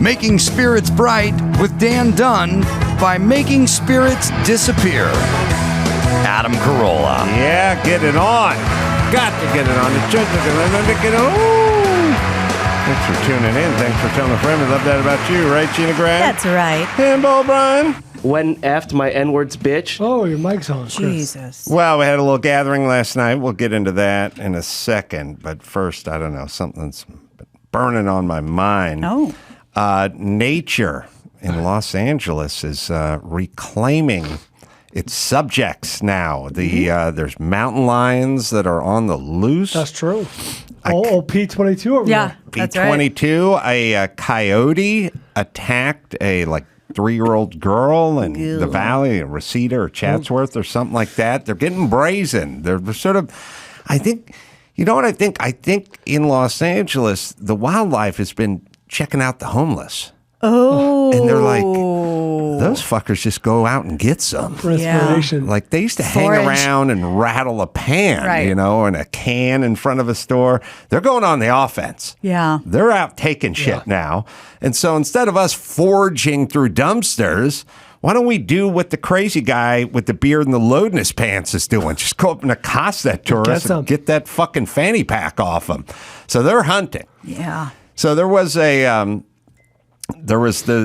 Making Spirits Bright with Dan Dunn by Making Spirits Disappear. Adam Carolla. Yeah, get it on. Got to get it on. Thanks for tuning in. Thanks for telling a friend. We love that about you, right, Gina Grad? That's right. Handball, Brian. When effed my N-words, bitch. Oh, your mic's on, Chris. Jesus. Well, we had a little gathering last night. We'll get into that in a second. But first, I don't know, something's burning on my mind. Oh. Nature in Los Angeles is reclaiming its subjects now. There's mountain lions that are on the loose. That's true. P22 over there. That's right. P22, a coyote attacked a 3-year-old girl in the valley, Reseda or Chatsworth or something like that. They're getting brazen. They're sort of, I think, you know what I think? I think in Los Angeles, the wildlife has been checking out the homeless. Oh. And they're like, those fuckers just go out and get some. Respiration. Like they used to hang around and rattle a pan, and a can in front of a store. They're going on the offense. Yeah. They're out taking shit now. And so instead of us foraging through dumpsters, why don't we do what the crazy guy with the beard and the load in his pants is doing? Just go up and accost that tourist and get that fucking fanny pack off them. So they're hunting. Yeah. So there was the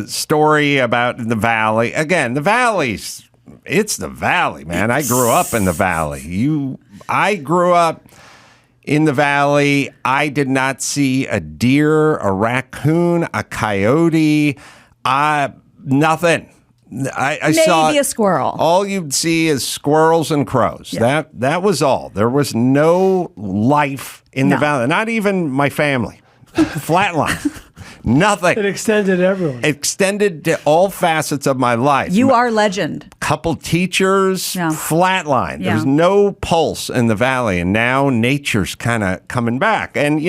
story about the valley. Again, the valley's, it's the valley, man. I grew up in the valley. I grew up in the valley. I did not see a deer, a raccoon, a coyote, nothing. I saw maybe a squirrel. All you'd see is squirrels and crows. Yeah. That was all. There was no life in the valley. Not even my family. Flatline. Nothing. It extended everyone. Extended to all facets of my life. You are legend. Couple teachers, flatline. Yeah. There's no pulse in the valley, and now nature's kind of coming back. And,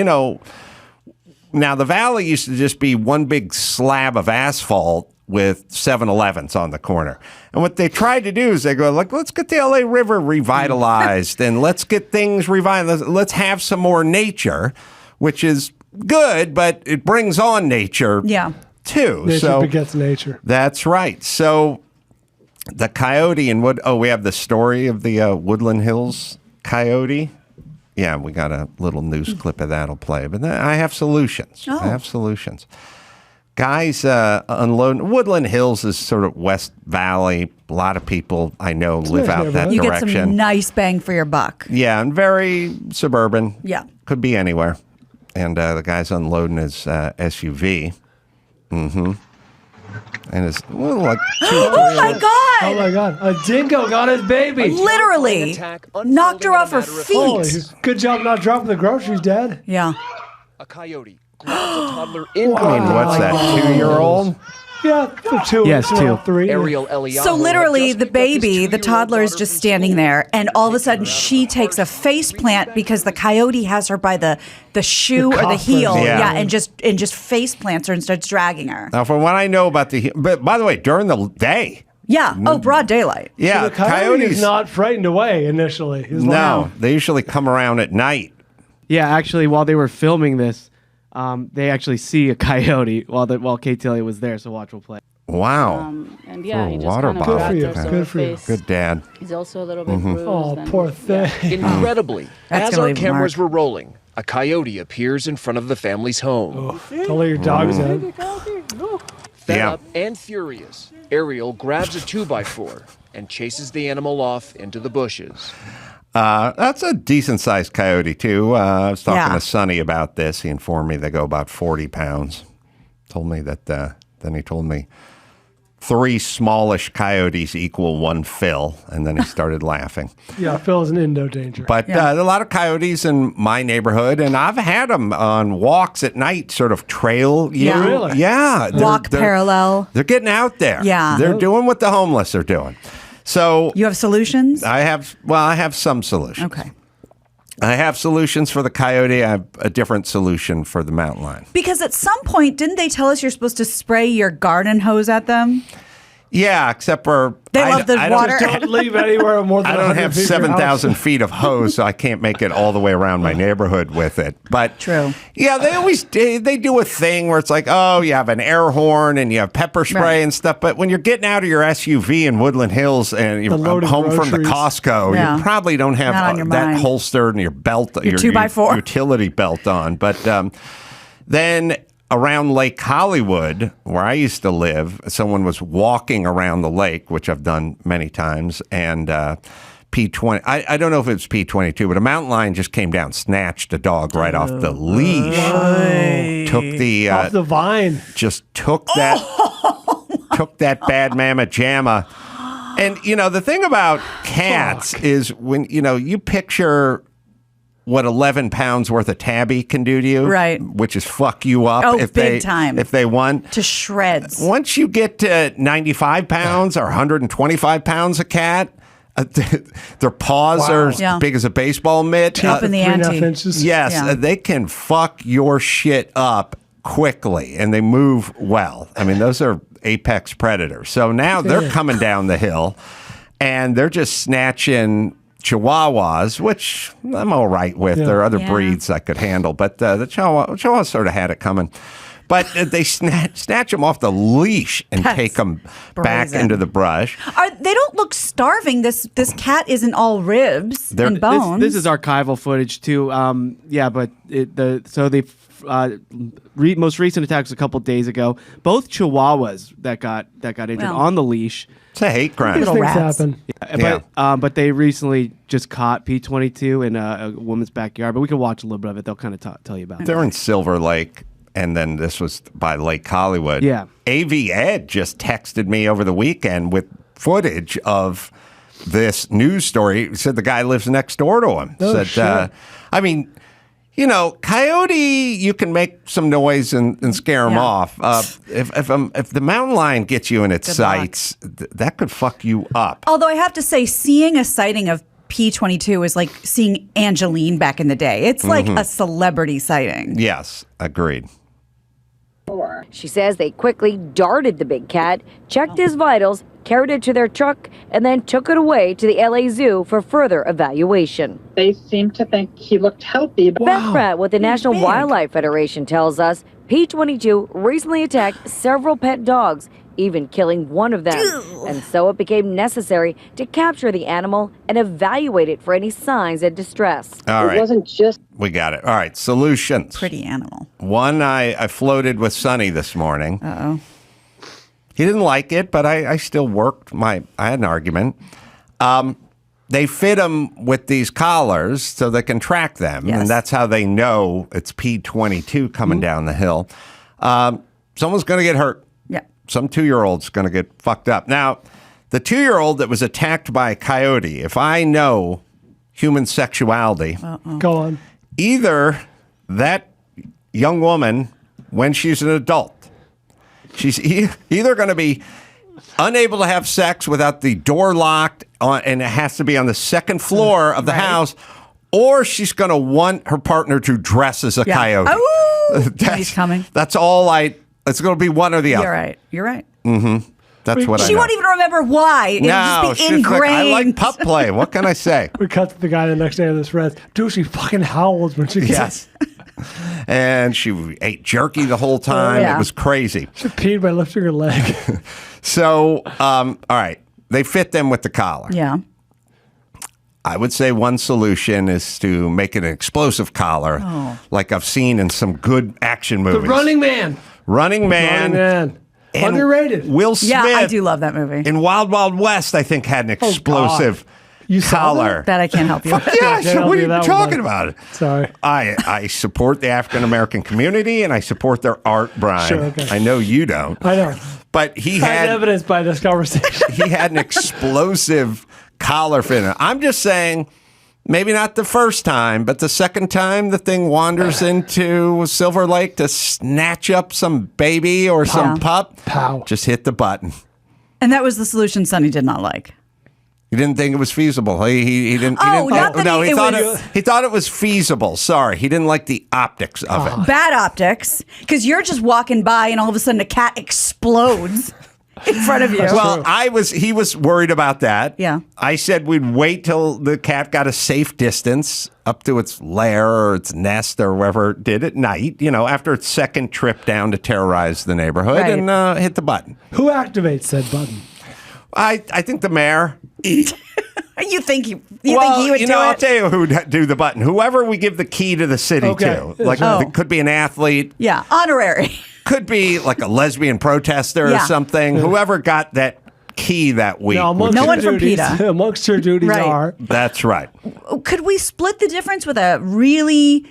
now the valley used to just be one big slab of asphalt with 7-Elevens on the corner. And what they tried to do is they go, let's get the LA River revitalized, and let's get things revitalized. Let's have some more nature, which is good, but it brings on nature too. Nature begets nature. That's right. So the coyote and we have the story of the Woodland Hills coyote. Yeah, we got a little news clip of that'll play. But I have solutions. I have solutions. Guys unloading. Woodland Hills is sort of West Valley. A lot of people I know live out that you direction. get some nice bang for your buck. Yeah, and very suburban. Yeah. Could be anywhere. And the guy's unloading his SUV. Mm-hmm. And it's oh my God! Oh my God! A dingo got his baby. Literally knocked her off her feet. Holy, good job not dropping the groceries, Dad. Yeah. A coyote grabs a toddler in what's that? 2-year-old? Yeah, for 2. Yes, 2. 3. Aerial Eliyahu So literally, had the just picked up his baby, the 2-year-old toddler, is daughter just from standing school. there, and all of a sudden, she takes a face plant because the coyote has her by the shoe or the cuff heel, Yeah. and just face plants her and starts dragging her. Now, from what I know about but by the way, during the day. Yeah. Oh, broad daylight. Yeah, So the coyote is not frightened away initially. He's No, they usually come around at night. Yeah, actually, while they were filming this, they actually see a coyote while Kate Tilly was there. So watch, we'll play. Wow. And yeah, he just water kind of bottle. grabbed Good her for you. so Good her for you. face. Good dad. He's also a little bit bruised. Oh, and- poor thing. Incredibly, That's as gonna our leave a cameras mark. were rolling, a coyote appears in front of the family's home. Don't let your dogs in. Fed Yeah. up and furious, Ariel grabs a 2x4 and chases the animal off into the bushes. That's a decent-sized coyote, too. I was talking Yeah. to Sonny about this. He informed me they go about 40 pounds. Told me that, then he told me 3 smallish coyotes equal 1 Phil, and then he started laughing. Yeah, Phil's an Indo danger. But a lot of coyotes in my neighborhood, and I've had them on walks at night, sort of trail. Yeah. Really? Yeah. Walk parallel. They're getting out there. Yeah. They're doing what the homeless are doing. So You have solutions? I have some solutions. Okay. I have solutions for the coyote. I have a different solution for the mountain lion. Because at some point, didn't they tell us you're supposed to spray your garden hose at them? Yeah, except for They love the water. Don't leave anywhere more than I don't 100 have feet from your house. 7,000 feet of hose, so I can't make it all the way around my neighborhood with it. But True. Yeah, they do a thing where it's like, oh, you have an air horn and you have pepper spray Right. and stuff. But when you're getting out of your SUV in Woodland Hills and you're loaded home from the groceries. Costco, Yeah. you probably don't have Not on your that mind. holstered and your belt, your 2x4. utility belt on. But then around Lake Hollywood, where I used to live, someone was walking around the lake, which I've done many times, and P20. I don't know if it's P22, but a mountain lion just came down, snatched a dog right off the leash, took the Off the vine. just took that took that bad mamma jamma. And the thing about cats is when you picture what 11 pounds worth of tabby can do to you, Right. Which is fuck you up Oh, if big they time. if they want. To shreds. Once you get to 95 pounds or 125 pounds a cat, their paws are as Yeah. big as a baseball mitt. Up in the 3.5 ante. inches. Yes, Yeah. they can fuck your shit up quickly, and they move well. I mean, those are apex predators. So now they're coming down the hill, and they're just snatching Chihuahuas, which I'm all right with. Yeah. There are other Yeah. breeds I could handle, but the Chihuahua sort of had it coming. But they snatch them off the leash and That's take them back brazen. into the brush. They don't look starving. This cat isn't all ribs They're- and bones. This is archival footage too. But most recent attacks a couple days ago. Both Chihuahuas that got injured Well. on the leash. It's a hate crime. These Little things rats. happen. But they recently just caught P22 in a woman's backyard. But we can watch a little bit of it. They'll kind of tell you about it. They're in Silver Lake, and then this was by Lake Hollywood. Yeah. AV Ed just texted me over the weekend with footage of this news story. He said the guy lives next door to him. Oh, shit. I mean, coyote, you can make some noise and scare him Yeah. off. If the mountain lion gets you in its Good luck. sights, that could fuck you up. Although I have to say, seeing a sighting of P22 is like seeing Angeline back in the day. It's like Mm-hmm. a celebrity sighting. Yes, agreed. She says they quickly darted the big cat, checked his vitals, carried it to their truck, and then took it away to the LA Zoo for further evaluation. They seemed to think he looked healthy. But Beth Pratt with the National big. Wildlife Federation tells us P22 recently attacked several pet dogs, even killing one of them. And so it became necessary to capture the animal and evaluate it for any signs of distress. All it right, wasn't just we got it. All right, solutions. Pretty animal. One, I floated with Sonny this morning. Uh-oh. He didn't like it, but I still worked. I had an argument. They fit them with these collars so they can track them, Yes. and that's how they know it's P22 coming down the hill. Someone's going to get hurt. Yeah. Some 2-year-old's going to get fucked up. Now, the 2-year-old that was attacked by a coyote, if I know human sexuality, Go on. either that young woman, when she's an adult, she's either going to be unable to have sex without the door locked and it has to be on the second floor of the house, or she's going to want her partner to dress as a Yeah. coyote. Oh, he's coming. That's all it's going to be one or the other. You're right. You're right. That's what I She know. won't even remember why. It'll just be she's like, ingrained. I like pup play. What can I say? We cut to the guy the next day of this rest. Dude, she fucking howls when she Yes. And she ate jerky the whole time. Yeah. It was crazy. She peed by lifting her leg. So, all right, they fit them with the collar. Yeah. I would say one solution is to make it an explosive collar, like I've seen in some good action The movies. Running Man. Running Man. Running Man. And Underrated. Will Smith. Yeah, I do love that movie. In Wild Wild West, I think had an explosive You saw collar. That I can't help you. Yeah, Can't so help what are you you that one, talking bud. about? Sorry. I support the African American community and I support their art, Brian. Sure, okay. I know you don't. I know. But he As had evidenced by this conversation. he had an explosive collar fit. I'm just saying, maybe not the first time, but the second time the thing wanders into Silver Lake to snatch up some baby or some pup, Pow. just hit the button. And that was the solution Sonny did not like. He didn't think it was feasible. He didn't. Oh, he didn't not that no, he- he it thought was- he thought it was feasible. Sorry, he didn't like the optics of it. Bad optics, because you're just walking by and all of a sudden a cat explodes in front of you. Well, he was worried about that. Yeah. I said we'd wait till the cat got a safe distance up to its lair or its nest or wherever it did at night, after its second trip down to terrorize the neighborhood and hit the button. Who activates said button? I think the mayor. You think he would do it? I'll tell you who would do the button. Whoever we give the key to the city to. Like, it could be an athlete. Yeah, honorary. Could be like a lesbian protester or something. Whoever got that key that week. No one from PETA. Amongst your duties are. That's right. Could we split the difference with a really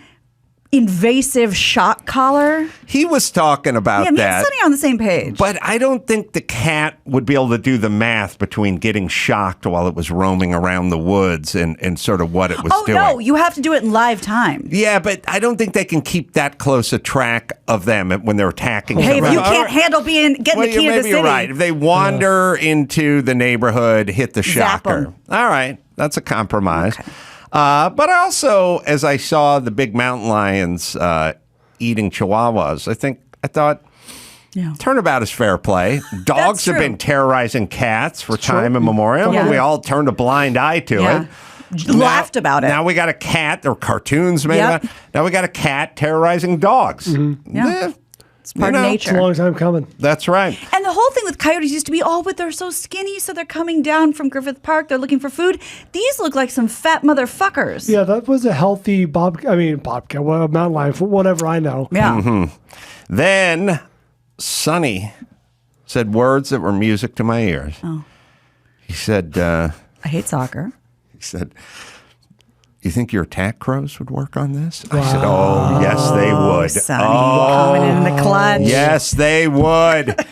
invasive shock collar? He was talking about me and that. Sonny are on the same page. But I don't think the cat would be able to do the math between getting shocked while it was roaming around the woods and sort of what it was doing. Oh, no, you have to do it in live time. Yeah, but I don't think they can keep that close a track of them when they're attacking. Hey, if you can't handle getting the key to the city. You're right. If they wander into the neighborhood, hit the Zap shocker. 'em. All right, that's a compromise. Okay. But also, as I saw the big mountain lions eating chihuahuas, I thought, turnabout is fair play. Dogs have been terrorizing cats for time immemorial. Yeah. We all turned a blind eye to it. Laughed about it. Now we got a cat. There are cartoons made about it. Now we got a cat terrorizing dogs. Mm-hmm. Yeah. It's part of nature. It's a long time coming. That's right. And the whole thing with coyotes used to be, but they're so skinny, so they're coming down from Griffith Park. They're looking for food. These look like some fat motherfuckers. Yeah, that was a healthy bobcat, mountain lion, whatever I know. Yeah. Mm-hmm. Then Sonny said words that were music to my ears. Oh. He said, I hate soccer. He said, you think your attack crows would work on this? I said, yes, they would. Sonny, coming in the clutch. Yes, they would.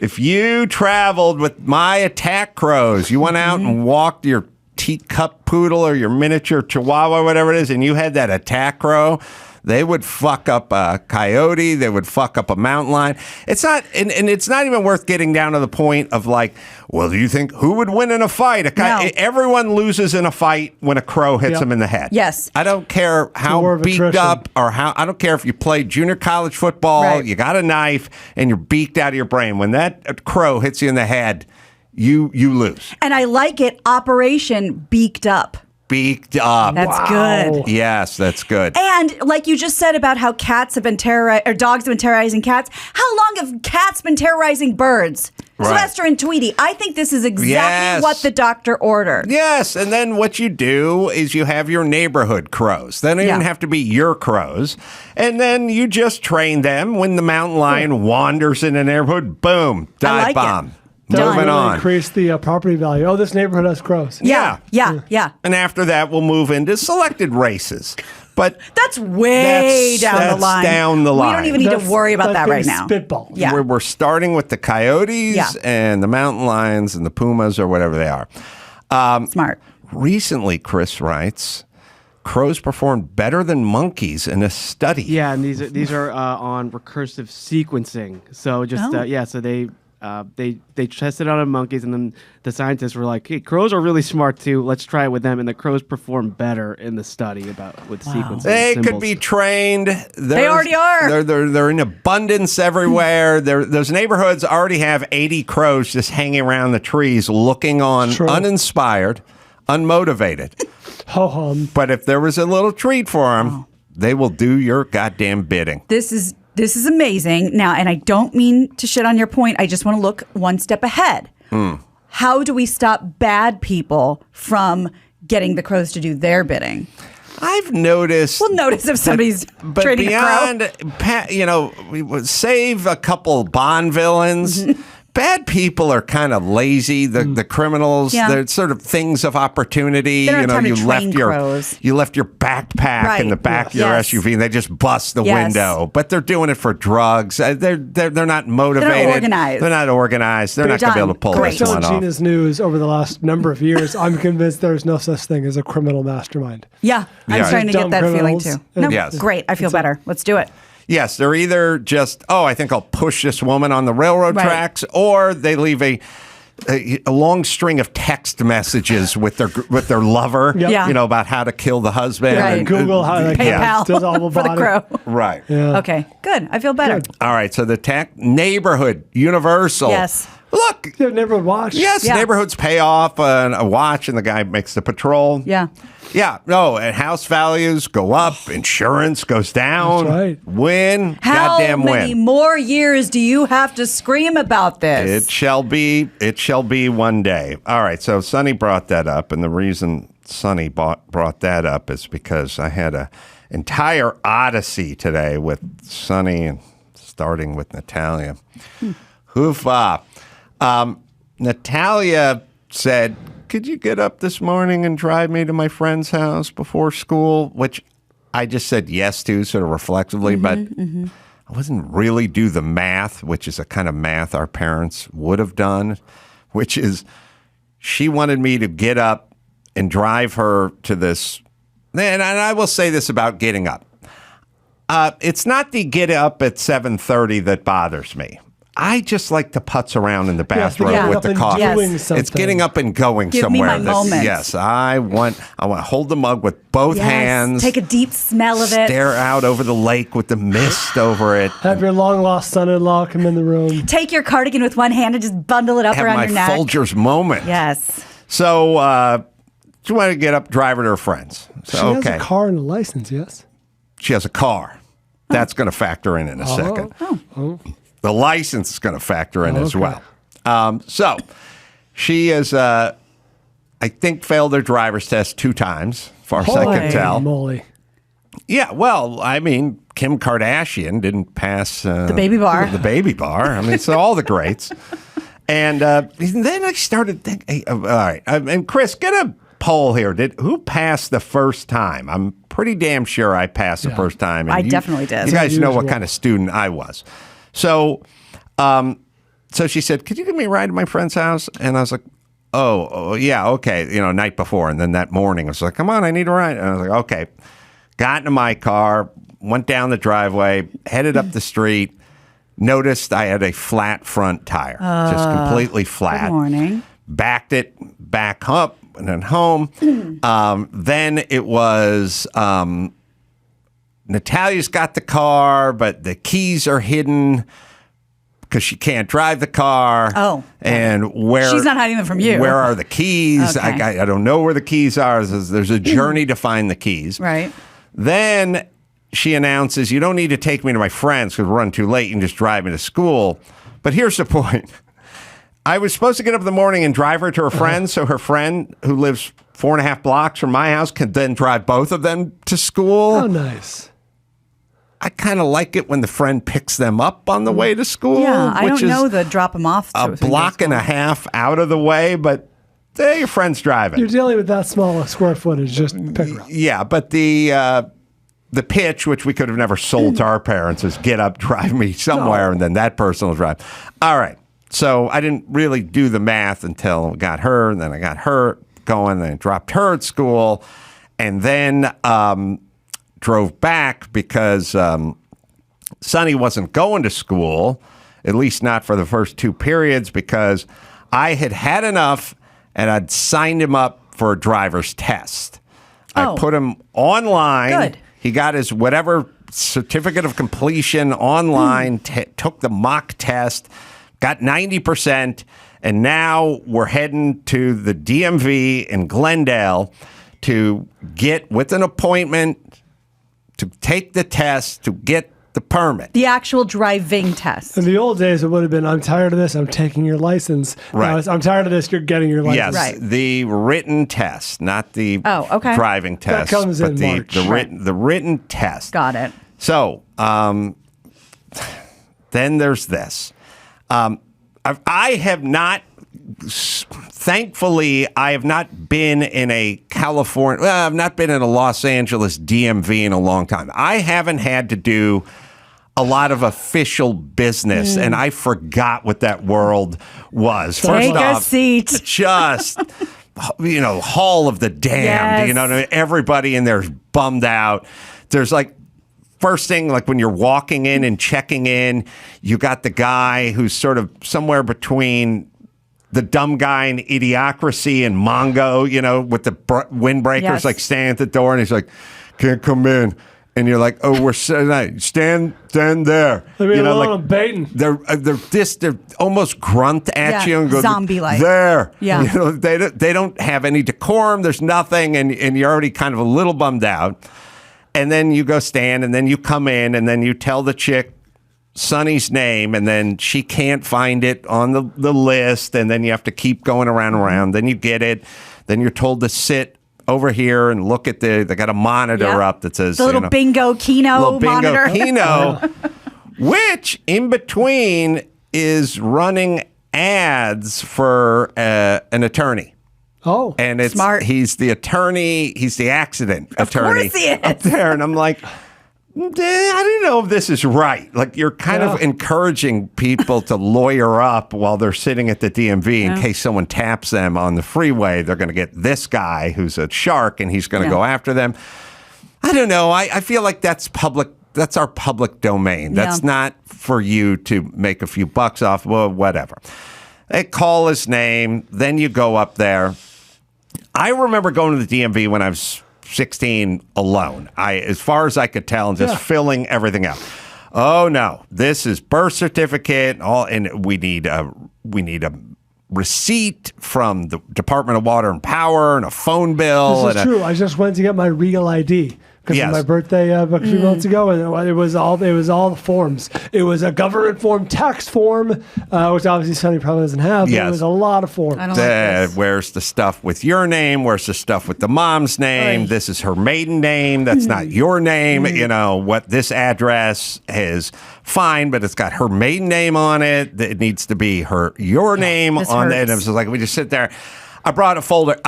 If you traveled with my attack crows, you went out and walked your teacup poodle or your miniature chihuahua, whatever it is, and you had that attack crow, they would fuck up a coyote. They would fuck up a mountain lion. It's not, and it's not even worth getting down to the point of like, well, do you think who would win in a fight? Everyone loses in a fight when a crow hits them in the head. Yes. I don't care how beaked up or I don't care if you play junior college football, you got a knife and you're beaked out of your brain. When that crow hits you in the head, you lose. And I like it, Operation Beaked Up. Beaked up. That's good. Yes, that's good. And like you just said about how dogs have been terrorizing cats, how long have cats been terrorizing birds? Right. Sylvester and Tweety. I think this is exactly what the doctor ordered. Yes, and then what you do is you have your neighborhood crows. They don't even have to be your crows. And then you just train them. When the mountain lion wanders in a neighborhood, boom, dive bomb. Moving on. Increase the property value. Oh, this neighborhood has crows. Yeah. And after that, we'll move into selected races. But that's way down the line. Down the line. We don't even need to worry about that right now. Spitball. Yeah. We're starting with the coyotes and the mountain lions and the pumas or whatever they are. Smart. Recently, Chris writes, crows performed better than monkeys in a study. Yeah, and these are on recursive sequencing. So just so they tested it on monkeys, and then the scientists were like, "Hey, crows are really smart too. Let's try it with them." And the crows perform better in the study with sequencing. They symbols. could be trained. They already are. They're in abundance everywhere. Those neighborhoods already have 80 crows just hanging around the trees, looking on, uninspired, unmotivated. Ho hum. But if there was a little treat for them, they will do your goddamn bidding. This is amazing. Now, and I don't mean to shit on your point. I just want to look one step ahead. How do we stop bad people from getting the crows to do their bidding? I've noticed. We'll notice if somebody's trading a crow. We would save a couple Bond villains. Bad people are kind of lazy. The criminals, they're sort of things of opportunity. They don't have time to train you left your backpack in the back of your SUV, and they just bust the window. But they're doing it for drugs. They're not motivated. They're not organized. They're not organized. They're not going to be able to pull this one off. Gina's news over the last number of years, I'm convinced there's no such thing as a criminal mastermind. Yeah, I'm starting to get that feeling too. No, great. I feel better. Let's do it. Yes, they're either just, I think I'll push this woman on the railroad tracks, or they leave a long string of text messages with their lover, about how to kill the husband. Right. And, Google how to PayPal dissolve for the crow. Right. Yeah. Okay, good. I feel better. All right, so the neighborhood, universal. Yes. Look, You have neighborhood watch. yes, Yeah. neighborhoods pay off a watch, and the guy makes the patrol. Yeah. Yeah, no, and house values go up, insurance goes down. That's right. Win, How goddamn many win. more years do you have to scream about this? It shall be one day. All right, so Sonny brought that up, and the reason Sonny brought that up is because I had an entire odyssey today with Sonny, and starting with Natalia. Hoofa. Natalia said, could you get up this morning and drive me to my friend's house before school? Which I just said yes to, sort of reflexively, but I wasn't really do the math, which is a kind of math our parents would have done, which is she wanted me to get up and drive her to this. And I will say this about getting up. It's not the get up at 7:30 that bothers me. I just like to putz around in the bathroom getting with up the and coffee. doing Yes. something. It's getting up and going Give me somewhere. my moment. Yes, I want to hold the mug with both Yes. hands. Take a deep smell of it. Stare out over the lake with the mist over it. Have your long lost son-in-law come in the room. Take your cardigan with one hand and just bundle it up Have around my your neck. Folgers moment. Yes. So she wanted to get up, drive her to her friends. So, She okay. has a car and a license, yes? She has a car. That's going to factor in a second. The license is going to factor in as okay. well. So she has, I think, failed her driver's test 2 times, as far as I can Holy tell. Moly. Yeah, well, I mean, Kim Kardashian didn't pass The baby bar. The baby bar. I mean, so all the greats. And then I started thinking, all right, and Chris, get a poll here. Who passed the first time? I'm pretty damn sure I passed the first time. And I definitely did. You guys know what Unusual. kind of student I was. So, so she said, could you give me a ride to my friend's house? And I was like, oh, yeah, okay. Night before. And then that morning, I was like, come on, I need a ride. And I was like, okay. Got into my car, went down the driveway, headed up the street, noticed I had a flat front tire, just completely flat. Good morning. Backed it back up and then home. Then it was Natalia's got the car, but the keys are hidden because she can't drive the car. Oh. And where She's not hiding them from you. Where are the keys? Okay. I don't know where the keys are. There's a journey to find the keys. Right. Then she announces, you don't need to take me to my friends because we're running too late. You can just drive me to school. But here's the point. I was supposed to get up in the morning and drive her to her friend, so her friend, who lives 4.5 blocks from my house, could then drive both of them to school. Oh, nice. I kind of like it when the friend picks them up on the way to school. Yeah, I which don't is know the drop them off. a block and a half out of the way, but your friend's driving. You're dealing with that small a square footage. Just pick her up. Yeah, but the pitch, which we could have never sold to our parents, is get up, drive me somewhere, and then that person will drive. All right. So I didn't really do the math until I got her, and then I got her going, and I dropped her at school, and then drove back because Sonny wasn't going to school, at least not for the first 2 periods, because I had had enough, and I'd signed him up for a driver's test. I put him online. Good. He got his whatever certificate of completion online, took the mock test, got 90%, and now we're heading to the DMV in Glendale to get with an appointment to take the test to get the permit. The actual driving test. In the old days, it would have been, I'm tired of this, I'm taking your license. Right. Now it's, I'm tired of this, you're getting your license. Yes, Right. the written test, not the driving test. comes but in the, March. the written test. Got it. So then there's this. I have not, thankfully, I have not been in a California, I've not been in a Los Angeles DMV in a long time. I haven't had to do a lot of official business, and I forgot what that world was. Take First a off, seat. just, Hall of the Damned. Yes. You know what I mean? Everybody in there's bummed out. There's first thing, when you're walking in and checking in, you got the guy who's sort of somewhere between the dumb guy in Idiocracy and Mongo, with the windbreakers, Yes. standing at the door, and he's like, can't come in. And you're like, oh, we're stand there. Leave me alone, like I'm baiting. They're almost grunt at you and go zombie-like. There. Yeah. They don't have any decorum. There's nothing, and you're already kind of a little bummed out. And then you go stand, and then you come in, and then you tell the chick Sonny's name, and then she can't find it on the list, and then you have to keep going around. Then you get it. Then you're told to sit over here and look at they got a monitor up that says the little bingo Keno monitor. Keno, which in between is running ads for an attorney. Oh, and it's smart. He's the attorney. He's the accident attorney of course he is. up there, and I'm like, I don't know if this is right. Like, you're kind of encouraging people to lawyer up while they're sitting at the DMV in case someone taps them on the freeway. They're going to get this guy who's a shark, and he's going to go after them. I don't know. I feel like that's public. That's our public domain. That's not for you to make a few bucks off. Well, whatever. They call his name. Then you go up there. I remember going to the DMV when I was 16 alone. As far as I could tell, and just filling everything out. Oh no, this is birth certificate. And we need a receipt from the Department of Water and Power and a phone bill. This is true. I just went to get my Regal ID because of my birthday a few months ago, and it was all the forms. It was a government form, tax form, which obviously Sonny probably doesn't have. But it was a lot of forms. I don't like this. Where's the stuff with your name? Where's the stuff with the mom's name? Right. This is her maiden name. That's not your name. You know what? This address is fine, but it's got her maiden name on it. It needs to be your name on it. And it was like, we just sit there. I brought a folder.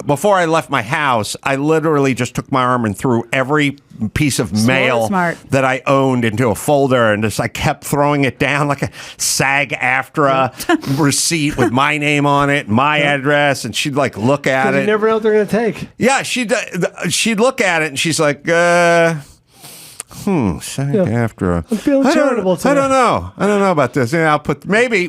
Before I left my house, I literally just took my arm and threw every piece of mail that I owned into a folder, and I kept throwing it down like a SAG-AFTRA receipt with my name on it, my address, and she'd like look at it. You never know what they're going to take. Yeah, she'd look at it, and she's like, SAG-AFTRA. I'm feeling charitable today. I don't know about this. I'll put maybe,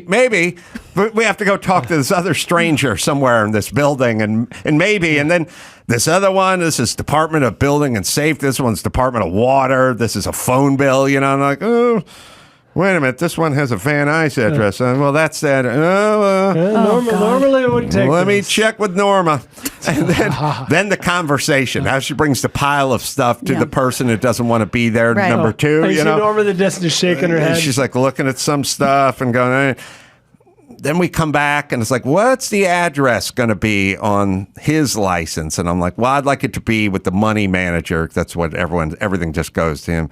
but we have to go talk to this other stranger somewhere in this building, and then this other one. This is Department of Building and Safety. This one's Department of Water. This is a phone bill. You know, I'm like, oh, wait a minute. This one has a Van Nuys address. Well, that's that. Normally, it wouldn't take. Let me check with Norma, and then the conversation. How she brings the pile of stuff to the person who doesn't want to be there. Right. Number two, you see Norma in the distance shaking her head. She's like looking at some stuff and going. Then we come back and it's like, what's the address going to be on his license? And I'm like, well, I'd like it to be with the money manager. That's what everything just goes to him.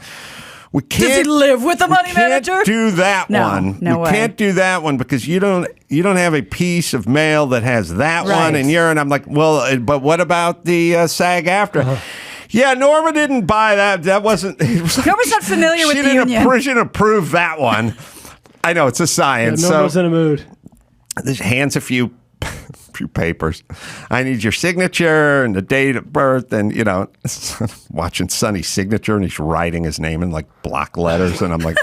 We can't, does he live with the money manager? Can't do that one. No way. Can't do that one because you don't have a piece of mail that has that one and I'm like, well, but what about the SAG-AFTRA? Yeah, Norma didn't buy that. That wasn't. Norma's not familiar with the union. She didn't approve that one. I know it's a science. Norma's in a mood. This hands a few papers. I need your signature and the date of birth, and watching Sonny's signature, and he's writing his name in like block letters, and I'm like,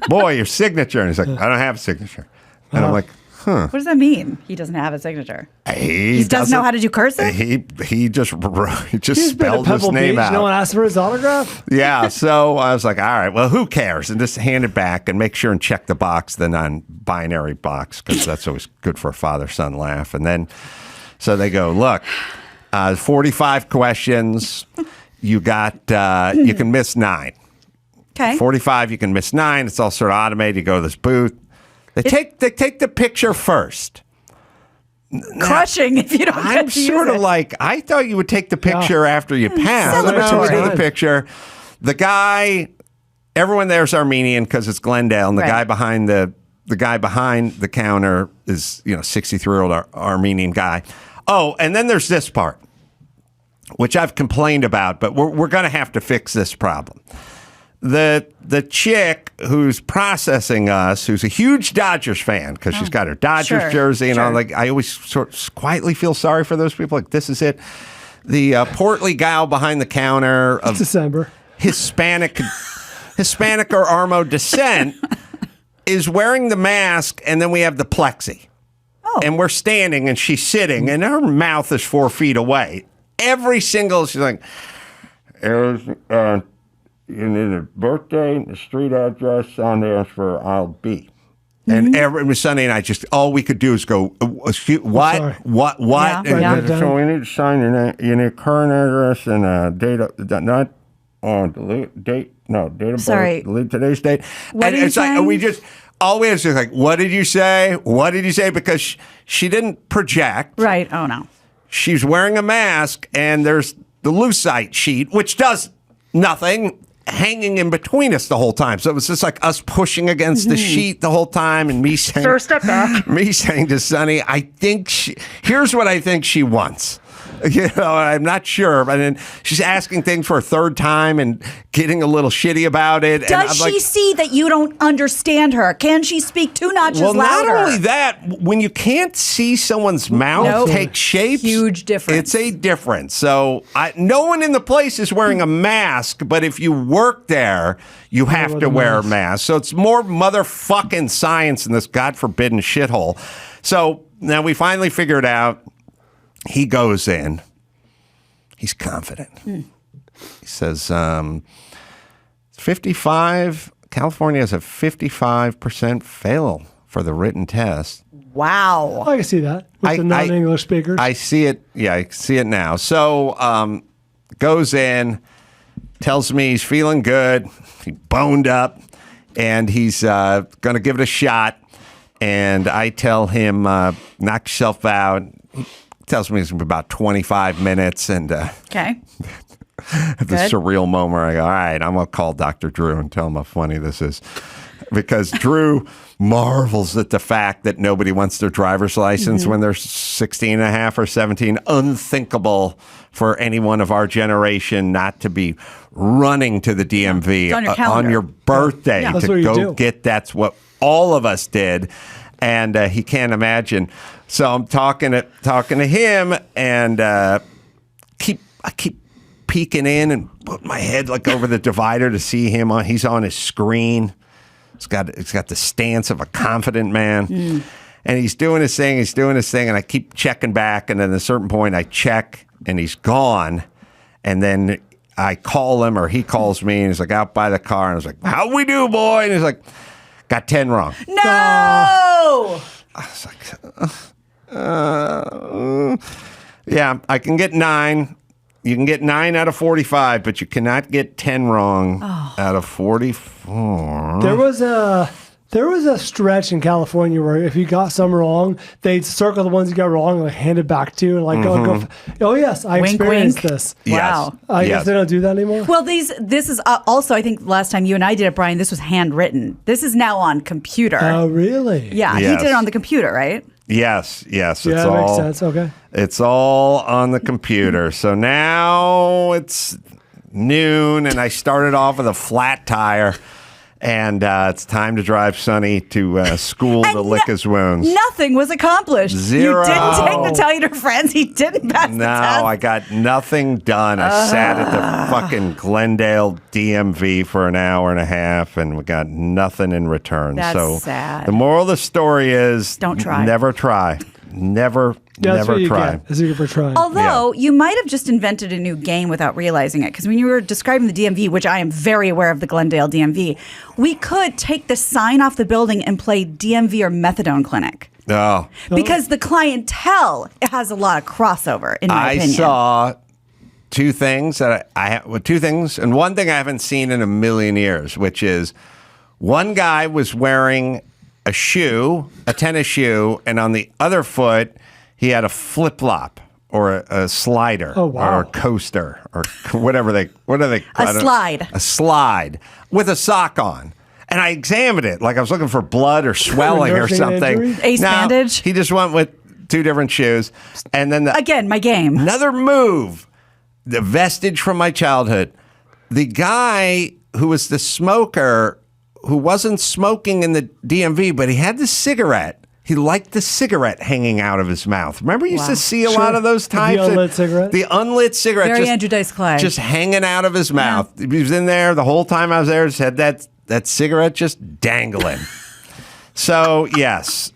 boy, your signature, and he's like, I don't have a signature, and I'm like, what does that mean? He doesn't have a signature. He doesn't know how to do cursive. He just He's spelled his name Beach. out. No one asked for his autograph. Yeah, so I was like, all right, well, who cares? And just hand it back and make sure and check the box, the non-binary box, because that's always good for a father-son laugh. And then, so they go, look, 45 questions. You got, you can miss 9. Okay. 45, you can miss 9. It's all sort of automated. You go to this booth. They take the picture first. Crushing if you don't get I'm to sort use of it. like, I thought you would take the picture after you pass. So we do the picture. The guy, everyone there's Armenian because it's Glendale, and the guy behind the behind the counter is 63-year-old Armenian guy. Oh, and then there's this part, which I've complained about, but we're going to have to fix this problem. The chick who's processing us, who's a huge Dodgers fan because she's got her Dodgers jersey and all. Like, I always sort of quietly feel sorry for those people. Like, this is it. The portly gal behind the counter of December Hispanic or Armo descent is wearing the mask, and then we have the plexi. Oh. And we're standing, and she's sitting, and her mouth is 4 feet away. Every single, she's like, you need a birthday and the street address on there for aisle B. And Sonny and I just, all we could do is go, what? Sorry. What? Yeah, And yeah. so we need to sign your name, you need current address and date of, not date, no, date of Sorry. birth, delete today's date. What And are you it's like, saying? we just, all we had to do is like, what did you say? What did you say? Because she didn't project. Right. Oh, no. She's wearing a mask, and there's the lucite sheet, which does nothing, hanging in between us the whole time. So it was just like us pushing against the sheet the whole time, and me saying, Sir, step back. me saying to Sonny, here's what I think she wants. You know, I'm not sure, but then she's asking things for a third time and getting a little shitty about it. And Does I'm she see that you don't understand her? Can she speak 2 notches well, louder? not only that, when you can't see someone's mouth Nope. take shapes, Huge difference. It's a difference. So no one in the place is wearing a mask, but if you work there, you have to wear a mask. So it's more motherfucking science in this God forbidden shithole. So now we finally figured out. He goes in. He's confident. He says, 55, California has a 55% fail for the written test. Wow. I can see that with the non-English speakers. I see it. Yeah, I see it now. So goes in, tells me he's feeling good. He boned up, and he's going to give it a shot. And I tell him, knock yourself out. He tells me it's going to be about 25 minutes. And Okay. at the surreal moment, I go, all right, I'm going to call Dr. Drew and tell him how funny this is. Because Drew marvels at the fact that nobody wants their driver's license when they're 16 and a half or 17. Unthinkable for anyone of our generation not to be running to the DMV on your on calendar. your birthday That's to what you go do. get. That's what all of us did. And he can't imagine. So I'm talking to him, and I keep peeking in and put my head like over the divider to see him. He's on his screen. It's got the stance of a confident man, and he's doing his thing. And I keep checking back, and then at a certain point, I check, and he's gone. And then I call him, or he calls me, and he's like out by the car, and I was like, "How we do, boy?" And he's like, "Got 10 wrong." No! I was like, yeah, I can get 9. You can get 9 out of 45, but you cannot get 10 wrong out of 44. There was a stretch in California where if you got some wrong, they'd circle the ones you got wrong and like hand it back to you and like go. Oh yes, I Wink, experienced wink. this. Wow. I guess they don't do that anymore. Well, this is also, I think last time you and I did it, Brian, this was handwritten. This is now on computer. Oh really? Yeah, Yes. he did it on the computer, right? Yes. It's Yeah, that all, makes sense. Okay. It's all on the computer. So now it's noon, and I started off with a flat tire, and it's time to drive Sonny to school to lick his wounds. Nothing was accomplished. Zero. You didn't take the tell your friends. He didn't pass the No, test. I got nothing done. I sat at the fucking Glendale DMV for an hour and a half, and we got nothing in return. That's so sad. the moral of the story is Don't try. Never try. Never That's what you try. get. Is you for trying. Although you might have just invented a new game without realizing it. Because when you were describing the DMV, which I am very aware of the Glendale DMV, we could take the sign off the building and play DMV or methadone clinic. Oh. Because the clientele has a lot of crossover, in my I opinion. saw two things that two things, and one thing I haven't seen in a million years, which is one guy was wearing a shoe, a tennis shoe, and on the other foot he had a flip-flop or a slider or a coaster or whatever what are they? A slide with a sock on. And I examined it like I was looking for blood or swelling or something. Ace bandage? He just went with two different shoes. And then Again, my game. another move, the vestige from my childhood. The guy who was the smoker who wasn't smoking in the DMV, but he had the cigarette. He liked the cigarette hanging out of his mouth. Remember, you used to see a lot of those types. The unlit cigarette? The unlit cigarette. Very Andrew Dice Clay. Just hanging out of his mouth. He was in there the whole time I was there. Just had that cigarette just dangling. So, yes,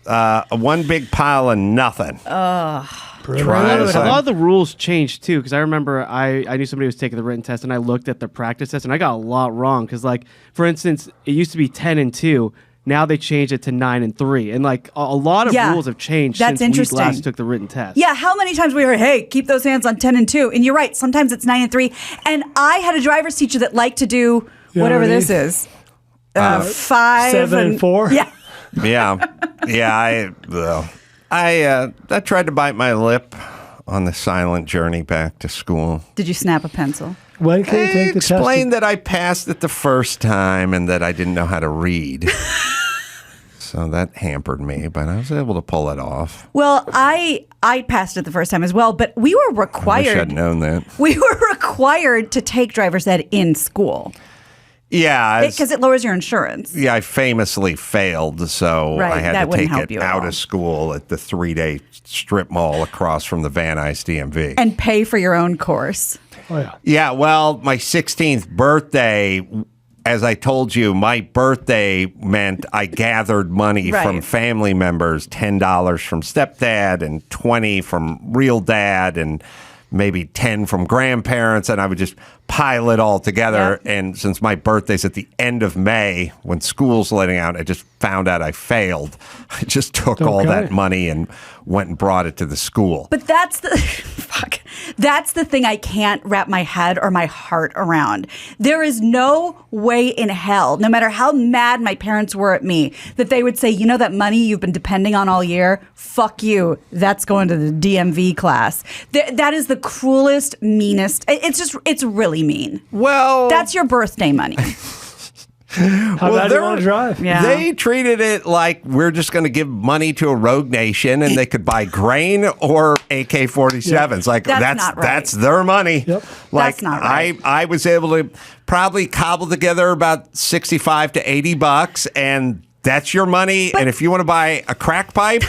one big pile of nothing. Try A lot of the rules changed too, because I remember I knew somebody was taking the written test, and I looked at the practice test, and I got a lot wrong. Because, like, for instance, it used to be 10 and 2. Now they changed it to 9 and 3, and like a lot of rules have changed since we last took the written test. Yeah, how many times we heard, "Hey, keep those hands on 10 and 2," and you're right. Sometimes it's 9 and 3. And I had a driver's teacher that liked to do whatever this is, 5, 7 and 4. Yeah. Yeah. I tried to bite my lip on the silent journey back to school. Did you snap a pencil? When can you take the test? Explained that I passed it the first time and that I didn't know how to read. So that hampered me, but I was able to pull it off. Well, I passed it the first time as well, but we were required. I wish I'd known that. We were required to take driver's ed in school. Yeah. Because it lowers your insurance. Yeah, I famously failed, so I had to take it out of school at the 3-day strip mall across from the Van Nuys DMV. And pay for your own course. Oh, yeah. Yeah, well, my 16th birthday, as I told you, my birthday meant I gathered money from family members, $10 from stepdad and $20 from real dad and maybe 10 from grandparents, and I would just pile it all together. Yeah. And since my birthday's at the end of May, when school's letting out, I just found out I failed. I just took all that money and went and brought it to the school. But that's the that's the thing I can't wrap my head or my heart around. There is no way in hell, no matter how mad my parents were at me, that they would say, you know that money you've been depending on all year? Fuck you. That's going to the DMV class. That is the cruelest, meanest. It's really mean. Well, that's your birthday money. How bad do you want to drive? Yeah. They treated it like we're just going to give money to a rogue nation and they could buy grain or AK-47s. Like that's their money. Yep. Like that's not right. I was able to probably cobble together about $65 to $80, and that's your money. And if you want to buy a crack pipe,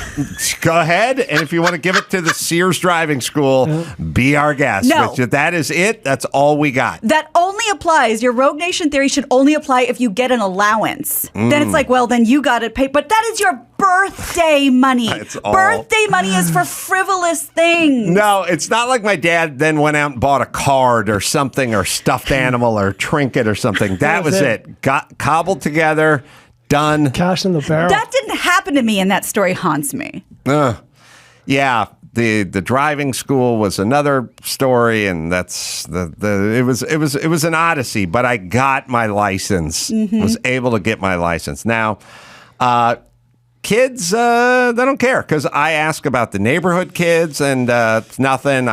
go ahead. And if you want to give it to the Sears driving school, be our guest. No. But that is it. That's all we got. That only applies. Your Rogue Nation theory should only apply if you get an allowance. Then it's like, well, then you got to pay. But that is your birthday money. Birthday money is for frivolous things. No, it's not like my dad then went out and bought a card or something or stuffed animal or trinket or something. That was it. Got cobbled together. Done. Cash in the barrel. That didn't happen to me, and that story haunts me. Yeah, the driving school was another story, and that's it was an odyssey. But I got my license. Was able to get my license. Now, kids, they don't care because I ask about the neighborhood kids, and it's nothing.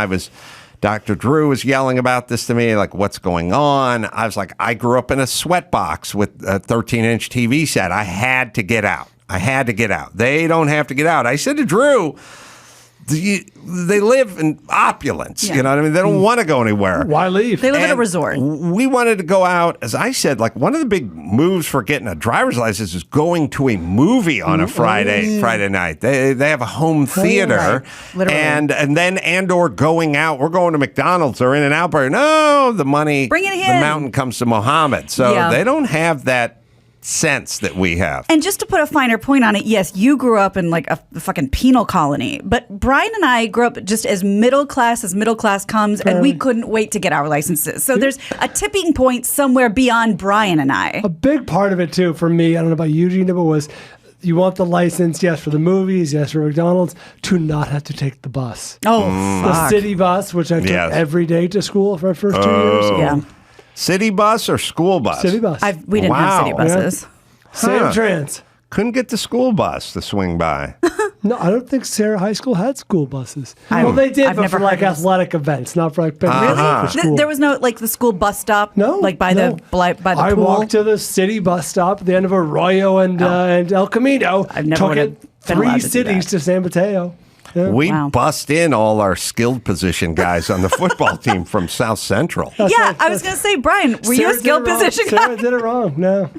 Dr. Drew was yelling about this to me, like, what's going on? I was like, I grew up in a sweatbox with a 13-inch TV set. I had to get out. They don't have to get out. I said to Drew, they live in opulence. You know what I mean? They don't want to go anywhere. Why leave? They live in a resort. We wanted to go out, as I said, like one of the big moves for getting a driver's license is going to a movie on a Friday night. They have a home theater, and then or going out. We're going to McDonald's or In-N-Out Burger. No, the money, bring it the mountain comes to Muhammad. So they don't have that sense that we have. And just to put a finer point on it, yes, you grew up in like a fucking penal colony, but Brian and I grew up just as middle class comes, and we couldn't wait to get our licenses. So there's a tipping point somewhere beyond Brian and I. A big part of it too for me, I don't know about you, Gina, but was you want the license, yes, for the movies, yes, for McDonald's, to not have to take the bus. The city bus, which I took every day to school for my first 2 years. Yeah. City bus or school bus? City bus. We didn't have city buses. Same trans. Couldn't get the school bus to swing by. No, I don't think Sarah High School had school buses. Well, they did, but for like athletic events, not for like for school. There was no like the school bus stop. No, like by the pool. I walked to the city bus stop at the end of Arroyo and El Camino. I've never took it 3 cities to San Mateo. Yeah. We bust in all our skilled position guys on the football team from South Central. I was going to say, Brian, were you a skilled position guy? Sarah did it wrong. No.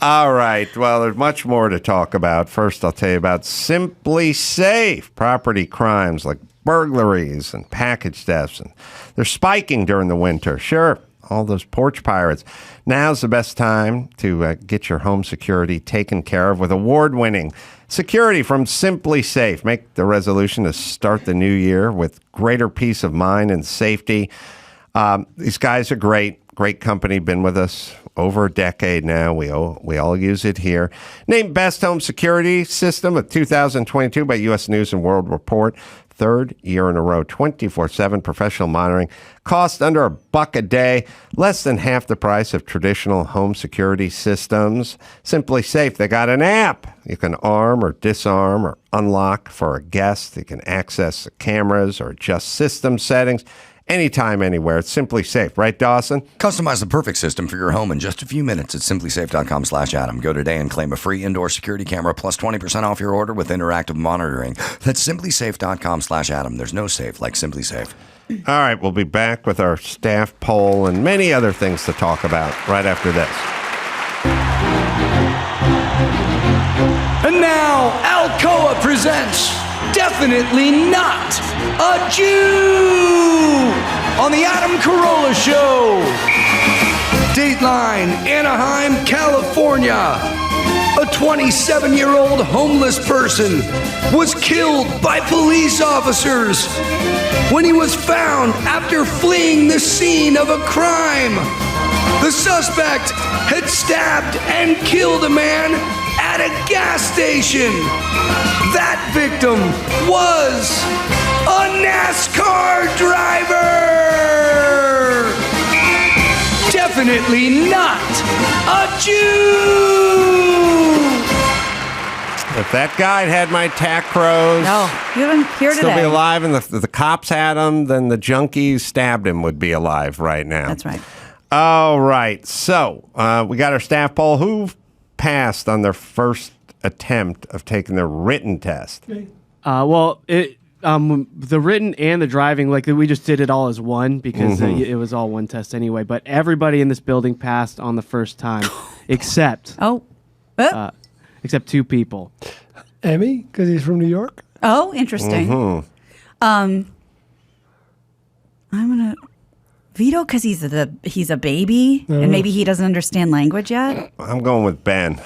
All right. Well, there's much more to talk about. First, I'll tell you about Simply Safe. Property crimes like burglaries and package thefts, and they're spiking during the winter. Sure, all those porch pirates. Now's the best time to get your home security taken care of with award-winning Security from Simply Safe. Make the resolution to start the new year with greater peace of mind and safety. These guys are great. Great company. Been with us over a decade now. We all use it here. Named Best Home Security System of 2022 by U.S. News and World Report. Third year in a row, 24/7 professional monitoring. Cost under $1 a day, less than half the price of traditional home security systems. Simply Safe, they got an app. You can arm or disarm or unlock for a guest. You can access the cameras or adjust system settings. Anytime, anywhere. It's Simply Safe, right, Dawson? Customize the perfect system for your home in just a few minutes at simplysafe.com/Adam. Go today and claim a free indoor security camera plus 20% off your order with interactive monitoring. That's simplysafe.com/Adam. There's no safe like Simply Safe. All right, we'll be back with our staff poll and many other things to talk about right after this. And now, Alcoa presents Definitely Not a Jew on the Adam Carolla Show. Dateline, Anaheim, California. A 27-year-old homeless person was killed by police officers when he was found after fleeing the scene of a crime. The suspect had stabbed and killed a man at a gas station. That victim was a NASCAR driver. Definitely not a Jew. If that guy had my tack crows, No, you haven't here still today. be alive, and the cops had him, then the junkies stabbed him would be alive right now. That's right. All right. So we got our staff poll. Who passed on their first attempt of taking their written test? The written and the driving, like we just did it all as one because it was all one test anyway. But everybody in this building passed on the first time, except two people. Emmy, because he's from New York. Oh, interesting. I'm gonna Vito because he's a baby and maybe he doesn't understand language yet. I'm going with Ben.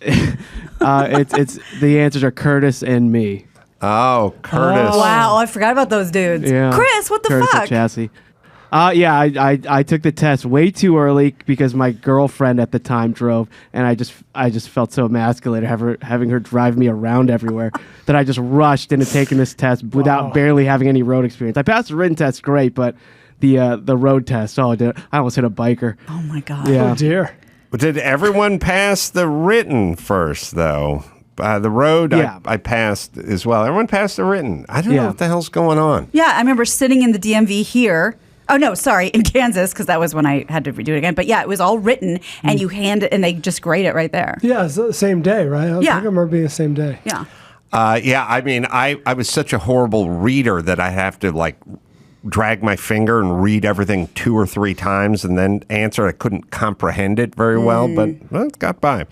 It's the answers are Curtis and me. Oh, Curtis. Wow, I forgot about those dudes. Yeah. Chris, what the Curtis fuck? and Chassis. I took the test way too early because my girlfriend at the time drove, and I just felt so emasculated having her drive me around everywhere that I just rushed into taking this test without barely having any road experience. I passed the written test great, but the road test, I almost hit a biker. Oh my god. Yeah. Oh dear. Did everyone pass the written first, though? The road, Yeah. I passed as well. Everyone passed the written. I don't know what the hell's going on. Yeah, I remember sitting in the DMV here. Oh no, sorry, in Kansas because that was when I had to redo it again. But yeah, it was all written, and you hand it, and they just grade it right there. Yeah, it's the same day, right? I remember being the same day. Yeah. I mean, I was such a horrible reader that I have to drag my finger and read everything 2 or 3 times and then answer. I couldn't comprehend it very well, but it got by.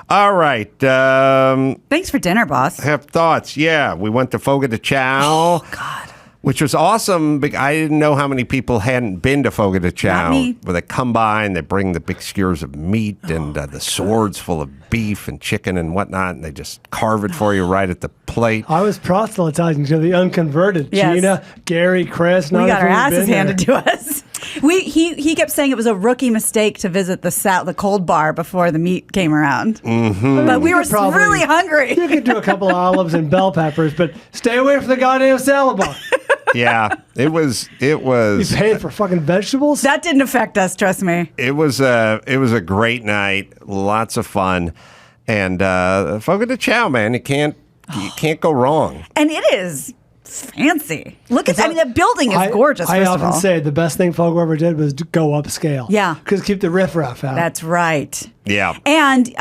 All right. Thanks for dinner, boss. Have thoughts. Yeah, we went to Fogo de Chao. Oh, God. Which was awesome. I didn't know how many people hadn't been to Fogo de Chao. Not me. Where they come by and they bring the big skewers of meat and the swords full of beef and chicken and whatnot, and they just carve it for you right at the plate. I was proselytizing to the unconverted. Yes. Gina, Gary, Chris. We none got of our whom had asses been handed there. to us. He kept saying it was a rookie mistake to visit the cold bar before the meat came around. Mm-hmm. But we were Probably- really hungry. You could do a couple of olives and bell peppers, but stay away from the goddamn salad bar. Yeah, it was. You paying for fucking vegetables? That didn't affect us, trust me. It was a great night, lots of fun, and Fogo de Chao, man, you can't go wrong. And it is fancy. Look at, the building is gorgeous. I first often of all. say the best thing Fogo ever did was go upscale. Yeah. Because keep the riffraff out. That's right. Yeah. And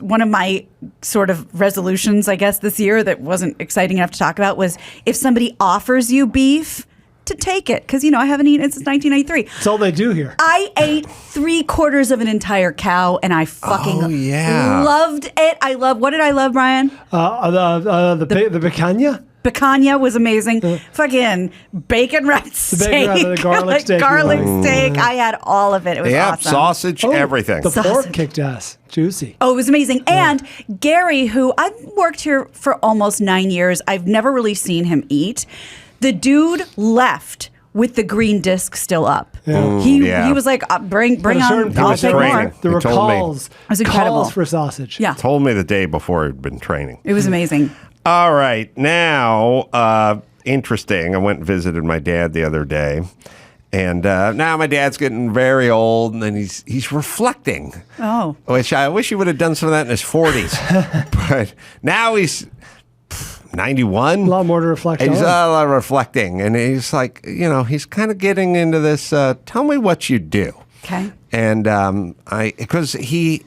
one of my sort of resolutions, I guess, this year that wasn't exciting enough to talk about was if somebody offers you beef, to take it. Because, I haven't eaten it since 1993. That's all they do here. I ate 3/4 of an entire cow, and I fucking loved it. What did I love, Brian? The picanha? Picanha was amazing. Fucking bacon wrapped steak. bacon wrapped, the garlic steak. Garlic steak. I had all of it. It was awesome. Sausage, everything. The pork kicked ass. Juicy. Oh, it was amazing. And Gary, who I've worked here for almost 9 years, I've never really seen him eat. The dude left with the green disc still up. Yeah. He was like, bring on, I'll take more. There were calls. It was incredible. Calls for sausage. Yeah. Told me the day before he'd been training. It was amazing. All right. Now, interesting. I went and visited my dad the other day. And now my dad's getting very old, and he's reflecting. Oh. Which I wish he would have done some of that in his 40s. But now he's 91. A lot more to reflect on. He's a lot of reflecting. And he's like, he's kind of getting into this, tell me what you do. Okay. And because he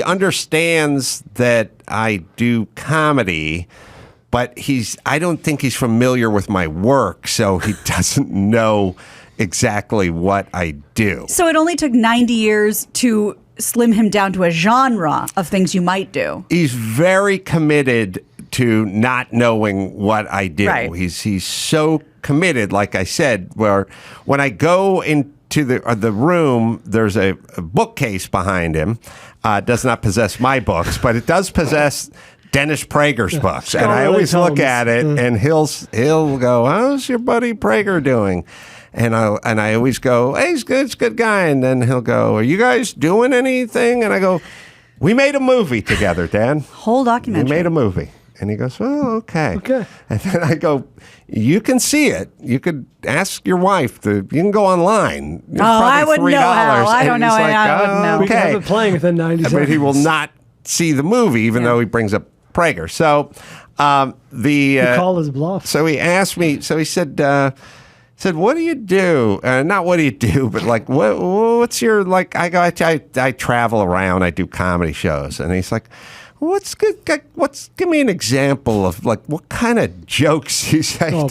understands that I do comedy, but I don't think he's familiar with my work, so he doesn't know exactly what I do. So it only took 90 years to slim him down to a genre of things you might do. He's very committed to not knowing what I do. Right. He's so committed, like I said, where when I go into the room, there's a bookcase behind him. Does not possess my books, but it does possess Dennis Prager's books. And I always look at it, and he'll go, how's your buddy Prager doing? And I always go, hey, he's a good guy. And then he'll go, are you guys doing anything? And I go, we made a movie together, Dan. Whole documentary. We made a movie. And he goes, oh, okay. Okay. And then I go, you can see it. You could ask your wife. You can go online. It's I wouldn't know how. I don't know. He's like, I wouldn't know. We can have it playing within 90 seconds. But he will not see the movie, even though he brings up Prager. So He called his bluff. So he asked me, so he said, what do you do? Not what do you do, but like, what's your, like, I travel around, I do comedy shows. And he's like, what's good? Give me an example of like, what kind of jokes he said. He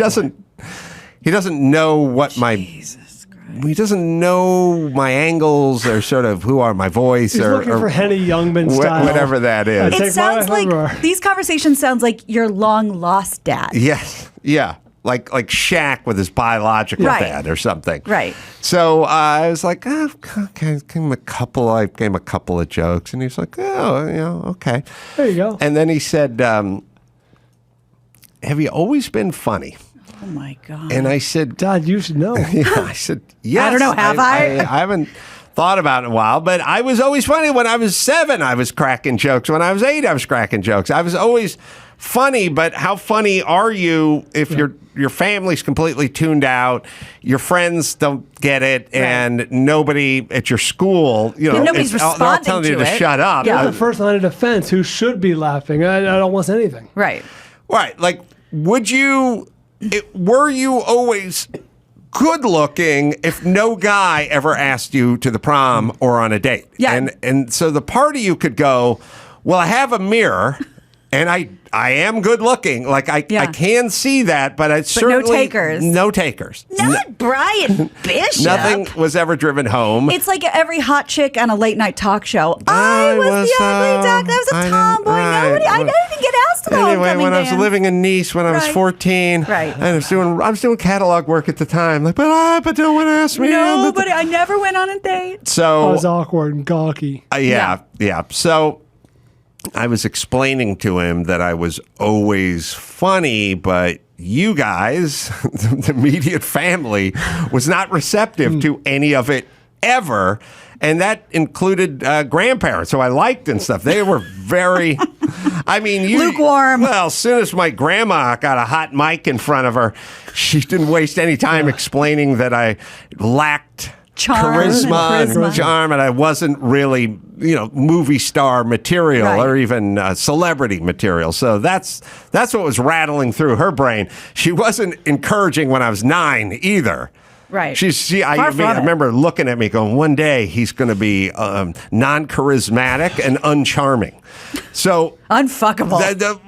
doesn't know what he doesn't know my angles or sort of who are my voice. He's looking for Henny Youngman style. Whatever that is. It sounds like, these conversations sounds like your long lost dad. Yes. Yeah. Like Shaq with his biological dad or something. Right. So I was like, okay, give him a couple. I gave him a couple of jokes, and he's like, okay. There you go. And then he said, have you always been funny? Oh my God. And I said, Dad, you should know. Yeah, I said, yes. I don't know, have I? I haven't thought about it in a while, but I was always funny. When I was 7, I was cracking jokes. When I was 8, I was cracking jokes. I was always funny, but how funny are you if your family's completely tuned out, your friends don't get it, and nobody at your school, nobody's responding they're all telling you to shut up. Yeah, the first line of defense, who should be laughing? I don't want anything. Right. Right. Like, were you always good looking if no guy ever asked you to the prom or on a date? Yeah. And so the part of you could go, well, I have a mirror and I am good looking. Like I can see that, but I certainly no takers. No takers. Not Brian Bishop. Nothing was ever driven home. It's like every hot chick on a late night talk show. I was the ugly duck. I was a tomboy. I didn't even get asked to the homecoming when I was dance. living in Nice when I was 14, and I was doing catalog work at the time. Like, but no one asked me. Nobody. I never went on a date. So I was awkward and gawky. Yeah. So I was explaining to him that I was always funny, but you guys, the immediate family, was not receptive to any of it ever. And that included grandparents who I liked and stuff. They were very, lukewarm. Well, as soon as my grandma got a hot mic in front of her, she didn't waste any time explaining that I lacked charisma and charm, and I wasn't really, movie star material or even celebrity material. So that's what was rattling through her brain. She wasn't encouraging when I was 9 either. Right. I remember looking at me going, one day he's going to be non-charismatic and uncharming. So unfuckable.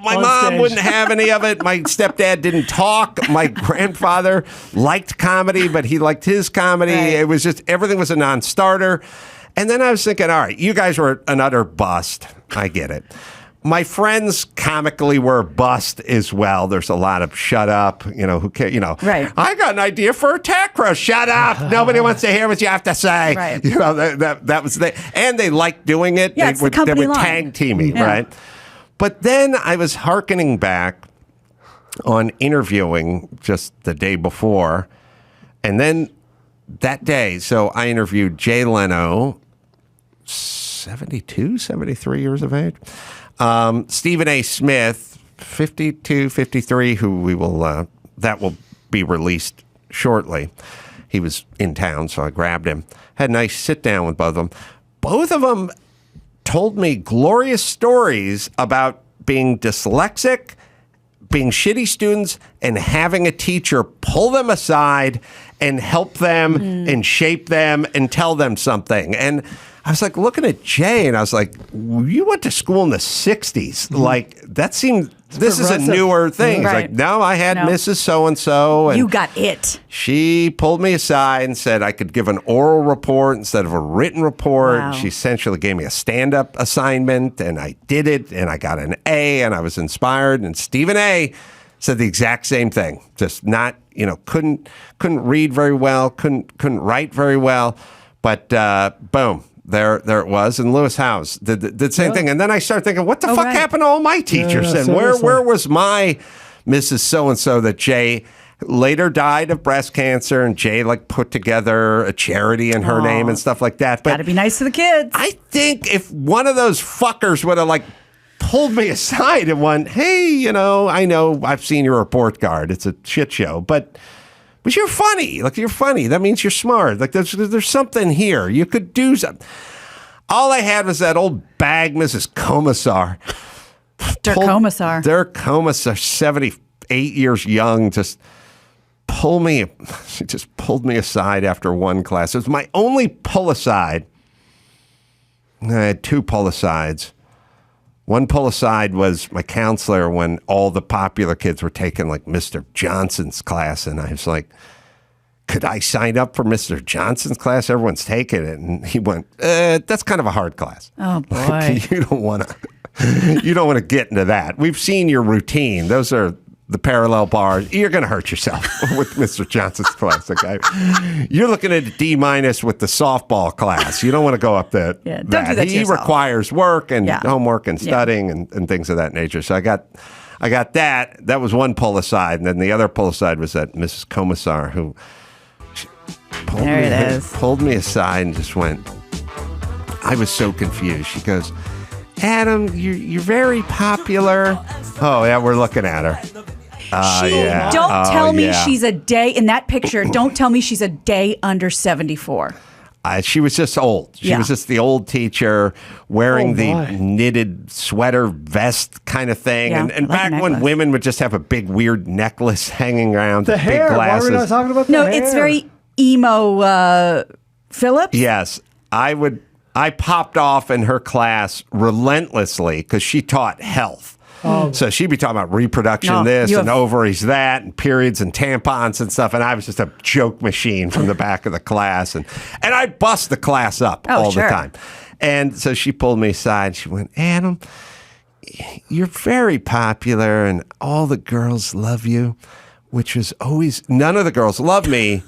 My mom wouldn't have any of it. My stepdad didn't talk. My grandfather liked comedy, but he liked his comedy. Right. It was just, everything was a non-starter. And then I was thinking, all right, you guys were an utter bust. I get it. my friends comically were bust as well. There's a lot of shut up, who care, Right. I got an idea for a attack roast. Shut up. Nobody wants to hear what you have to say. Right. That was and they liked doing it. Yeah, they it's the company they were line. tag teaming, Yeah. right? But then I was hearkening back on interviewing just the day before. And then that day, so I interviewed Jay Leno, 72, 73 years of age. Stephen A. Smith, 52, 53, who we will, that will be released shortly. He was in town, so I grabbed him. Had a nice sit down with both of them. Both of them told me glorious stories about being dyslexic, being shitty students, and having a teacher pull them aside and help them and shape them and tell them something. And I was like looking at Jay and I was like, you went to school in the 60s. Like, that seemed, this is a newer thing. He's like, no, I had Mrs. So-and-so. And you got it. she pulled me aside and said I could give an oral report instead of a written report. Wow. She essentially gave me a stand-up assignment, and I did it, and I got an A, and I was inspired. And Stephen A. said the exact same thing. Just not, couldn't read very well, couldn't write very well, but boom. There it was. And Lewis Howes did the same thing. And then I started thinking, what the fuck happened to all my teachers? And where was my Mrs. So-and-so that Jay later died of breast cancer, and Jay put together a charity in her name and stuff like that. But gotta be nice to the kids. I think if one of those fuckers would have pulled me aside and went, hey, I know I've seen your report card. It's a shit show, but you're funny. You're funny. That means you're smart. There's something here. You could do something. All I had was that old bag, Mrs. Commissar. Dirk Commissar. Dirk Commissar, 78 years young, she just pulled me aside after one class. It was my only pull aside. I had two pull asides. One pull aside was my counselor when all the popular kids were taking Mr. Johnson's class. And I was like, could I sign up for Mr. Johnson's class? Everyone's taking it. And he went, that's kind of a hard class. Oh, boy. You don't want to get into that. We've seen your routine. Those are the parallel bars. You're going to hurt yourself with Mr. Johnson's class. Okay, you're looking at a D- with the softball class. You don't want to go up that. Yeah, don't do that to He yourself. requires work and homework and studying and things of that nature. So I got that. That was one pull aside, and then the other pull aside was that Mrs. Commissar who pulled me aside and just went. I was so confused. She goes, Adam, you're very popular. Oh yeah, we're looking at her. Don't tell me she's a day in that picture. Don't tell me she's a day under 74. She was just old. She was just the old teacher wearing the knitted sweater vest kind of thing. Yeah, and back when women would just have a big weird necklace hanging around. The hair. Big glasses. Why are we not talking about the hair? No, it's very emo Phillips. Yes. I popped off in her class relentlessly because she taught health. So she'd be talking about reproduction and ovaries that and periods and tampons and stuff. And I was just a joke machine from the back of the class. And I'd bust the class up all the time. And so she pulled me aside. She went, Adam, you're very popular and all the girls love you, which was always, none of the girls love me.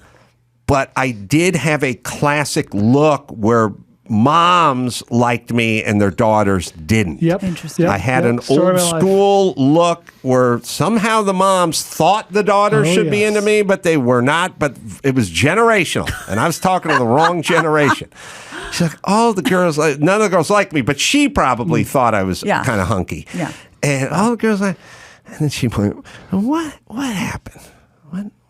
But I did have a classic look where moms liked me and their daughters didn't. Yep. Interesting. I had an old school look where somehow the moms thought the daughters should be into me, but they were not. But it was generational. And I was talking to the wrong generation. She's like, none of the girls like me, but she probably thought I was kind of hunky. Yeah. And all the girls and then she went, what happened?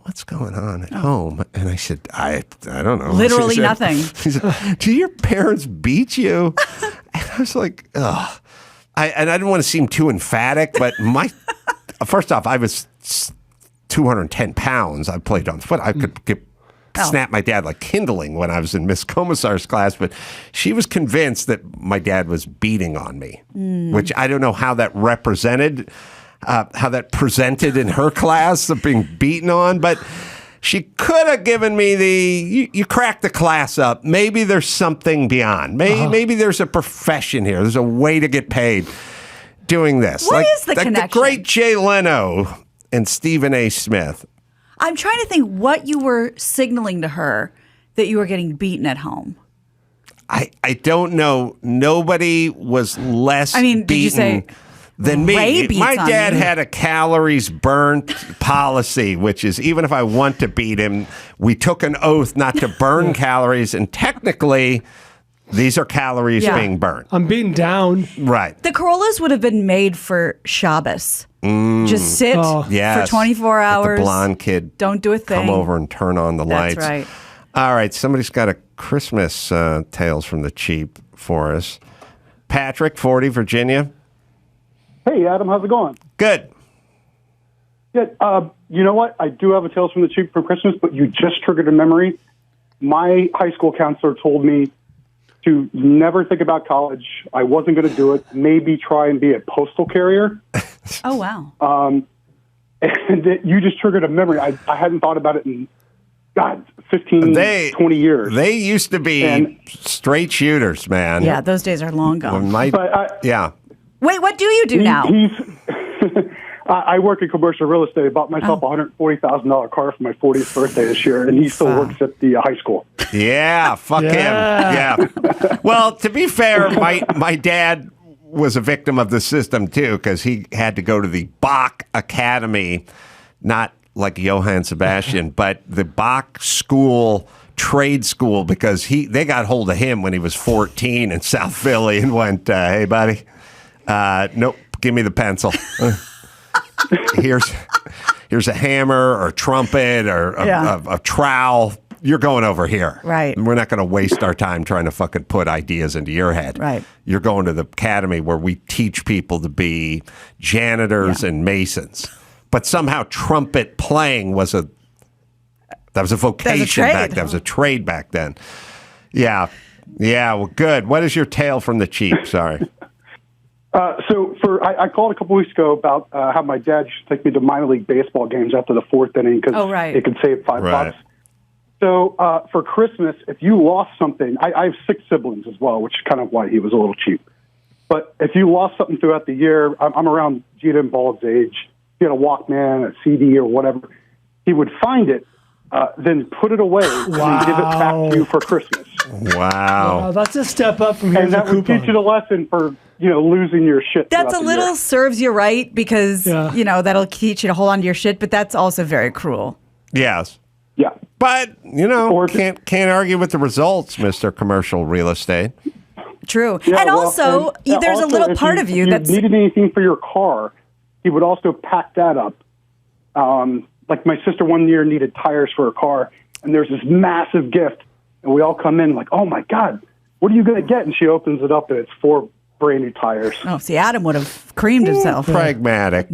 What's going on at home? And I said, I don't know. Literally nothing. She said, do your parents beat you? And I was like, ugh. I didn't want to seem too emphatic, but first off, I was 210 pounds. I played on the foot. I could snap my dad like kindling when I was in Miss Commissar's class, but she was convinced that my dad was beating on me, which I don't know how that represented. How that presented in her class of being beaten on, but she could have given me you crack the class up. Maybe there's something beyond. Maybe there's a profession here. There's a way to get paid. doing this? What is the like connection? The great Jay Leno and Stephen A. Smith. I'm trying to think what you were signaling to her that you were getting beaten at home. I don't know. Nobody was less beaten did you say than Ray me. beats My on dad you? had a calories burnt policy, which is even if I want to beat him, we took an oath not to burn calories. And technically, these are calories being burnt. I'm beaten down. Right. The Carollas would have been made for Shabbos. Just sit for 24 hours. Let the blonde kid Don't do a thing. come over and turn on the lights. That's right. All right, somebody's got a Christmas Tales from the Cheap for us. Patrick, 40, Virginia. Hey, Adam, how's it going? Good. Good. You know what? I do have a Tales from the Cheap for Christmas, but you just triggered a memory. My high school counselor told me to never think about college. I wasn't going to do it. Maybe try and be a postal carrier. Oh, wow. And you just triggered a memory. I hadn't thought about it in, 15, 20 years. They used to be straight shooters, man. Yeah, those days are long gone. Wait, what do you do now? I work in commercial real estate. I bought myself a $140,000 car for my 40th birthday this year, and he still works at the high school. Yeah, fuck him. Yeah. Well, to be fair, my dad was a victim of the system, too, because he had to go to the Bach Academy, not like Johann Sebastian, but the Bach school, trade school, because they got hold of him when he was 14 in South Philly and went, hey, buddy, nope, give me the pencil. Here's a hammer or a trumpet or a trowel. You're going over here. Right. And we're not going to waste our time trying to fucking put ideas into your head. Right. You're going to the academy where we teach people to be janitors and masons. But somehow trumpet playing was a vocation back then. That was a trade back then. Yeah. Yeah. Well, good. What is your tale from the cheap? Sorry. I called a couple weeks ago about how my dad used to take me to minor league baseball games after the fourth inning because it could save $5. So for Christmas, if you lost something, I have 6 siblings as well, which is kind of why he was a little cheap. But if you lost something throughout the year, I'm around Gina and Bald's age. He had a Walkman, a CD, or whatever. He would find it, then put it away, and give it back to you for Christmas. Wow. That's a step up from here. And that would teach you the lesson for losing your shit. That's a little serves you right because that'll teach you to hold on to your shit, but that's also very cruel. Yes. Yeah. But can't argue with the results, Mr. Commercial Real Estate. True. Yeah, and also, there's a little part of you that's needed anything for your car. He would also pack that up. Like my sister one year needed tires for her car, and there's this massive gift, and we all come in like, oh my God, what are you going to get? And she opens it up, and it's 4 brand new tires. Oh, see, Adam would have creamed himself. Pragmatic.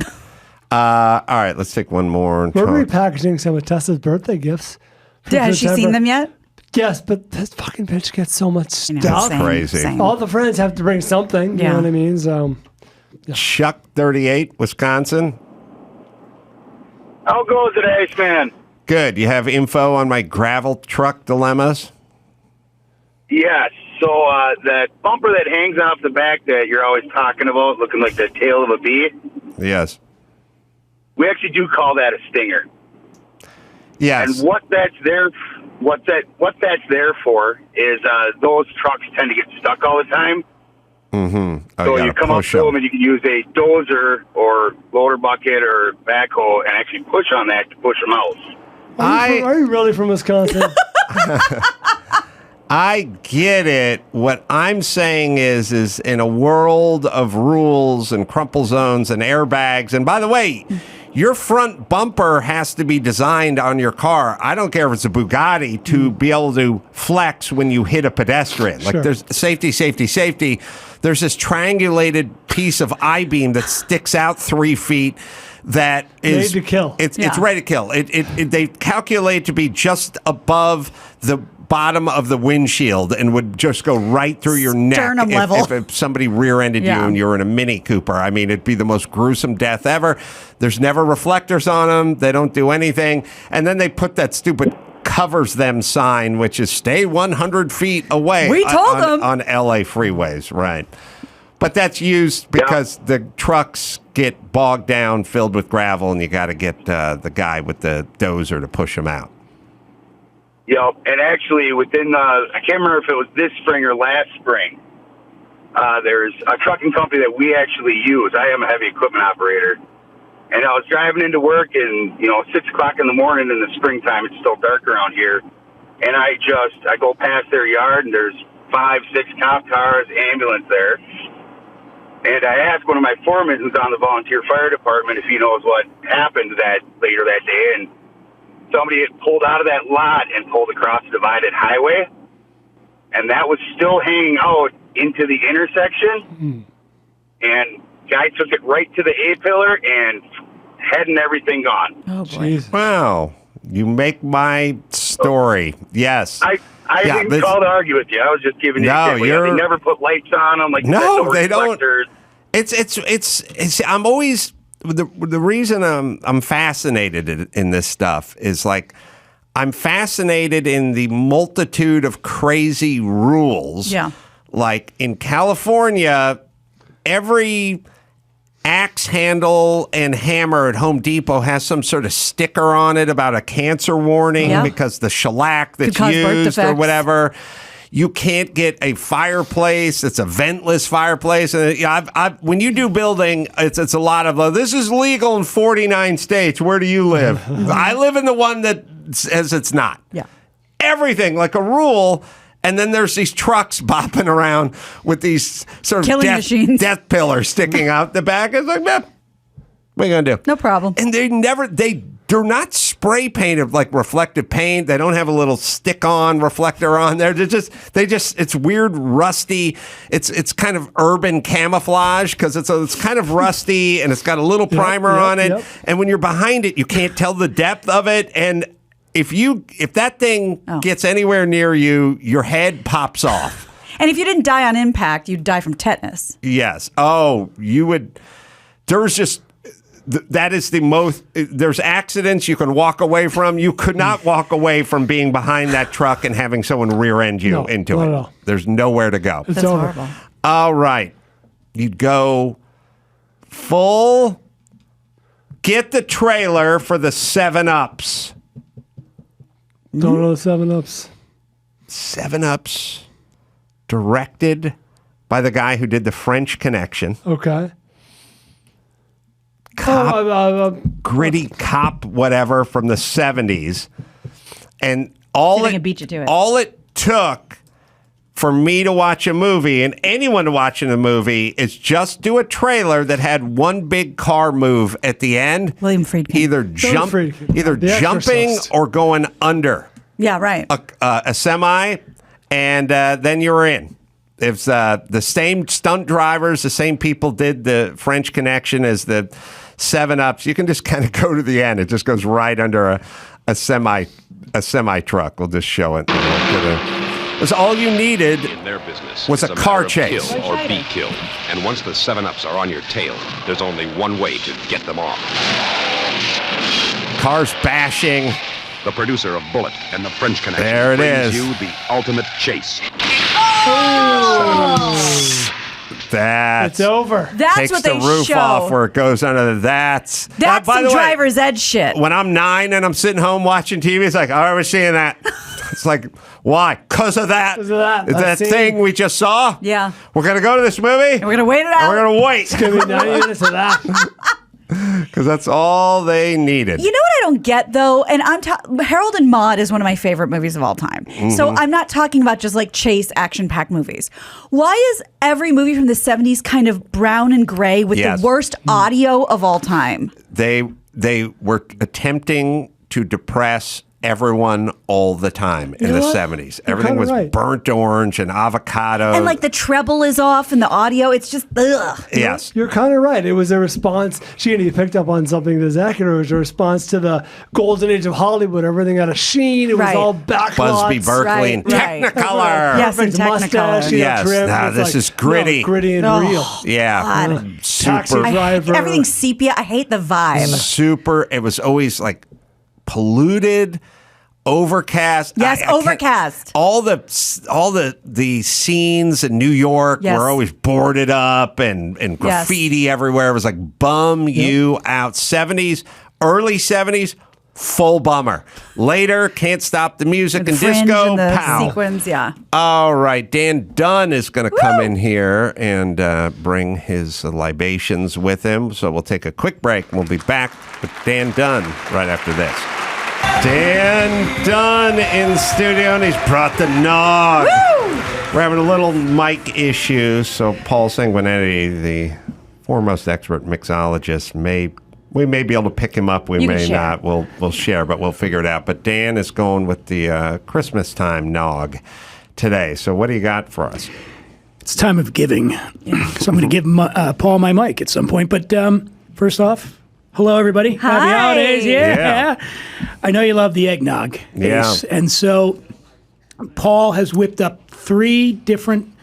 All right, let's take one more. We're repackaging some of Tessa's birthday gifts. Has she seen them yet? Yes, but this fucking bitch gets so much stuff. That's crazy. Same. All the friends have to bring something. You know what I mean? So, Chuck, 38, Wisconsin. How goes it, Ace Man? Good. You have info on my gravel truck dilemmas? Yes. So that bumper that hangs off the back that you're always talking about, looking like the tail of a bee. Yes. We actually do call that a stinger. Yes. And what that's there for is those trucks tend to get stuck all the time. Mm-hmm. So you come up to them and you can use a dozer or loader bucket or backhoe and actually push on that to push them out. Are you really from Wisconsin? I get it. What I'm saying is in a world of rules and crumple zones and airbags, and by the way, your front bumper has to be designed on your car. I don't care if it's a Bugatti to be able to flex when you hit a pedestrian. Sure. Like there's safety. There's this triangulated piece of I-beam that sticks out 3 feet that is ready to kill. It's ready to kill. They calculate to be just above the bottom of the windshield and would just go right through your neck Sternum level. if somebody rear-ended you and you were in a Mini Cooper. I mean, it'd be the most gruesome death ever. There's never reflectors on them. They don't do anything. And then they put that stupid covers them sign, which is stay 100 feet away. We told them. On LA freeways, right. But that's used because the trucks get bogged down, filled with gravel, and you got to get the guy with the dozer to push them out. Yep, and actually within, I can't remember if it was this spring or last spring, there's a trucking company that we actually use. I am a heavy equipment operator. And I was driving into work and, 6 o'clock in the morning in the springtime, it's still dark around here. And I go past their yard and there's 5, 6 cop cars, ambulance there. And I asked one of my foremen who's on the volunteer fire department if he knows what happened later that day. And somebody had pulled out of that lot and pulled across the divided highway. And that was still hanging out into the intersection. And guy took it right to the A-pillar and head and everything gone. Oh, boy. Wow. You make my story. Yes. I didn't call to argue with you. I was just giving you a tip. They never put lights on them. Like no, they don't. Reflectors. It's I'm always the reason I'm fascinated in this stuff is like I'm fascinated in the multitude of crazy rules. Yeah. Like in California, every axe handle and hammer at Home Depot has some sort of sticker on it about a cancer warning because the shellac that's used or whatever. You can't get a fireplace. It's a ventless fireplace. And when you do building, it's a lot of, this is legal in 49 states. Where do you live? I live in the one that says it's not. Yeah. Everything, like a rule. And then there's these trucks bopping around with these sort of death pillars sticking out the back. It's like, man, what are you going to do? No problem. And they're not spray painted like reflective paint. They don't have a little stick-on reflector on there. It's weird, rusty. It's kind of urban camouflage because it's kind of rusty and it's got a little primer on it. Yep. And when you're behind it, you can't tell the depth of it. And if that thing gets anywhere near you, your head pops off. And if you didn't die on impact, you'd die from tetanus. Yes. Oh, you would. There's just. That is the most. There's accidents you can walk away from. You could not walk away from being behind that truck and having someone rear end you into it. No. There's nowhere to go. That's horrible. All right. You'd go full. Get the trailer for the 7-Ups. Don't know the 7-Ups. 7-Ups, directed by the guy who did the French Connection. Okay. Gritty cop, whatever, from the 70s. And all it took for me to watch a movie and anyone to watch a movie is just do a trailer that had one big car move at the end. William Friedkin. Either jumping or going under. Yeah, right. A semi, and then you're in. It's the same stunt drivers, the same people did the French Connection as the 7-Ups. You can just kind of go to the end. It just goes right under a semi truck. We'll just show it. That's all you needed. In their business, was a car chase. Kill or be killed. And once the 7-Ups are on your tail, there's only one way to get them off. Cars bashing. The producer of Bullet and the French Connection there it brings is. You the ultimate chase. It's over. That's takes what the they roof show. off where it goes under. That's some by the way, driver's ed shit. When I'm 9 and I'm sitting home watching TV, it's like, oh, we're seeing that. It's like, why? Because of that. That thing we just saw? Yeah. We're going to go to this movie? And we're going to wait it out. And we're going to wait. It's going to be 90 minutes of that. Because that's all they needed. You know what I don't get, though? And Harold and Maude is one of my favorite movies of all time. Mm-hmm. So I'm not talking about just like chase action-packed movies. Why is every movie from the 70s kind of brown and gray with the worst audio of all time? They were attempting to depress everyone all the time in the 70s. Everything was burnt orange and avocado. And like the treble is off and the audio, it's just ugh. Yes. You're kind of right. It was a response. Gina, you picked up on something that's accurate. It was a response to the golden age of Hollywood. Everything had a sheen. It was all backlots. Busby Berkeley and Technicolor. Yes, and Technicolor. Yes. Now this is gritty. No, gritty and real. Yeah. Super. Everything's sepia. I hate the vibe. Super. It was always like polluted. Overcast. Yes, Overcast. All the scenes in New York were always boarded up and graffiti everywhere. It was like bum you out. 70s, early 70s, full bummer. Later, Can't Stop the Music and Disco. And the Pow. sequins, yeah. All right, Dan Dunn is going to come in here and bring his libations with him. So we'll take a quick break and we'll be back with Dan Dunn right after this. Dan Dunn in studio, and he's brought the nog. Woo! We're having a little mic issue, so Paul Sanguinetti, the foremost expert mixologist, we may be able to pick him up. We may not. We'll share, but we'll figure it out. But Dan is going with the Christmas time nog today. So what do you got for us? It's time of giving, so I'm going to give Paul my mic at some point. But first off, hello, everybody. Hi. Happy holidays. Yeah. I know you love the eggnog. Yeah. And so Paul has whipped up 3 different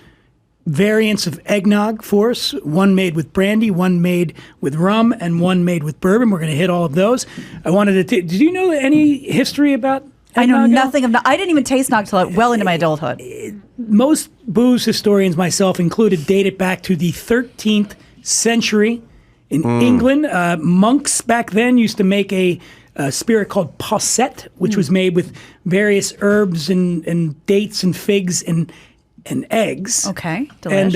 variants of eggnog for us. One made with brandy, one made with rum, and one made with bourbon. We're going to hit all of those. I wanted to did you know any history about eggnog? I know nothing of I didn't even taste nog till well into my adulthood. Most booze historians, myself included, date it back to the 13th century. In England, monks back then used to make a spirit called posset, which was made with various herbs and dates and figs and eggs. Okay, delicious.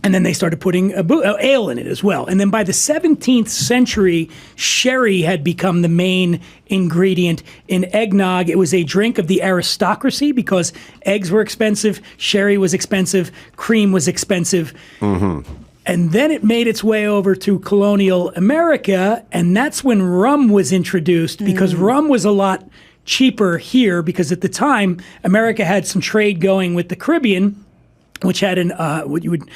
And then they started putting ale in it as well. And then by the 17th century, sherry had become the main ingredient in eggnog. It was a drink of the aristocracy because eggs were expensive, sherry was expensive, cream was expensive. Mm-hmm. And then it made its way over to colonial America, and that's when rum was introduced because rum was a lot cheaper here because at the time, America had some trade going with the Caribbean, which had what you would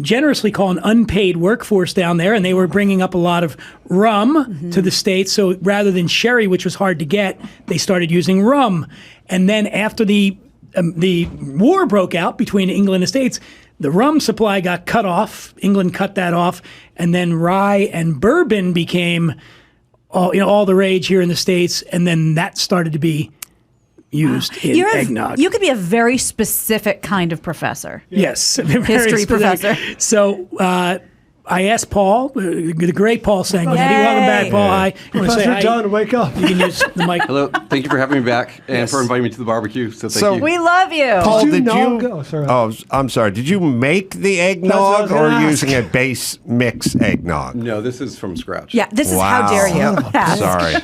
generously call an unpaid workforce down there, and they were bringing up a lot of rum to the States. So rather than sherry, which was hard to get, they started using rum. And then after the war broke out between England and the States, the rum supply got cut off. England cut that off, and then rye and bourbon became all the rage here in the States, and then that started to be used in eggnog. You could be a very specific kind of professor. Yes, history professor. So I asked Paul, the great Paul Sanguinetti. Welcome back, Paul. Hi. Professor Dunn, wake up. You can use the mic. Hello. Thank you for having me back and for inviting me to the barbecue. So thank you. We love you. Paul, did you? Oh, I'm sorry. Did you make the eggnog or using a base mix eggnog? No, this is from scratch. Yeah, this is how dare you. Sorry.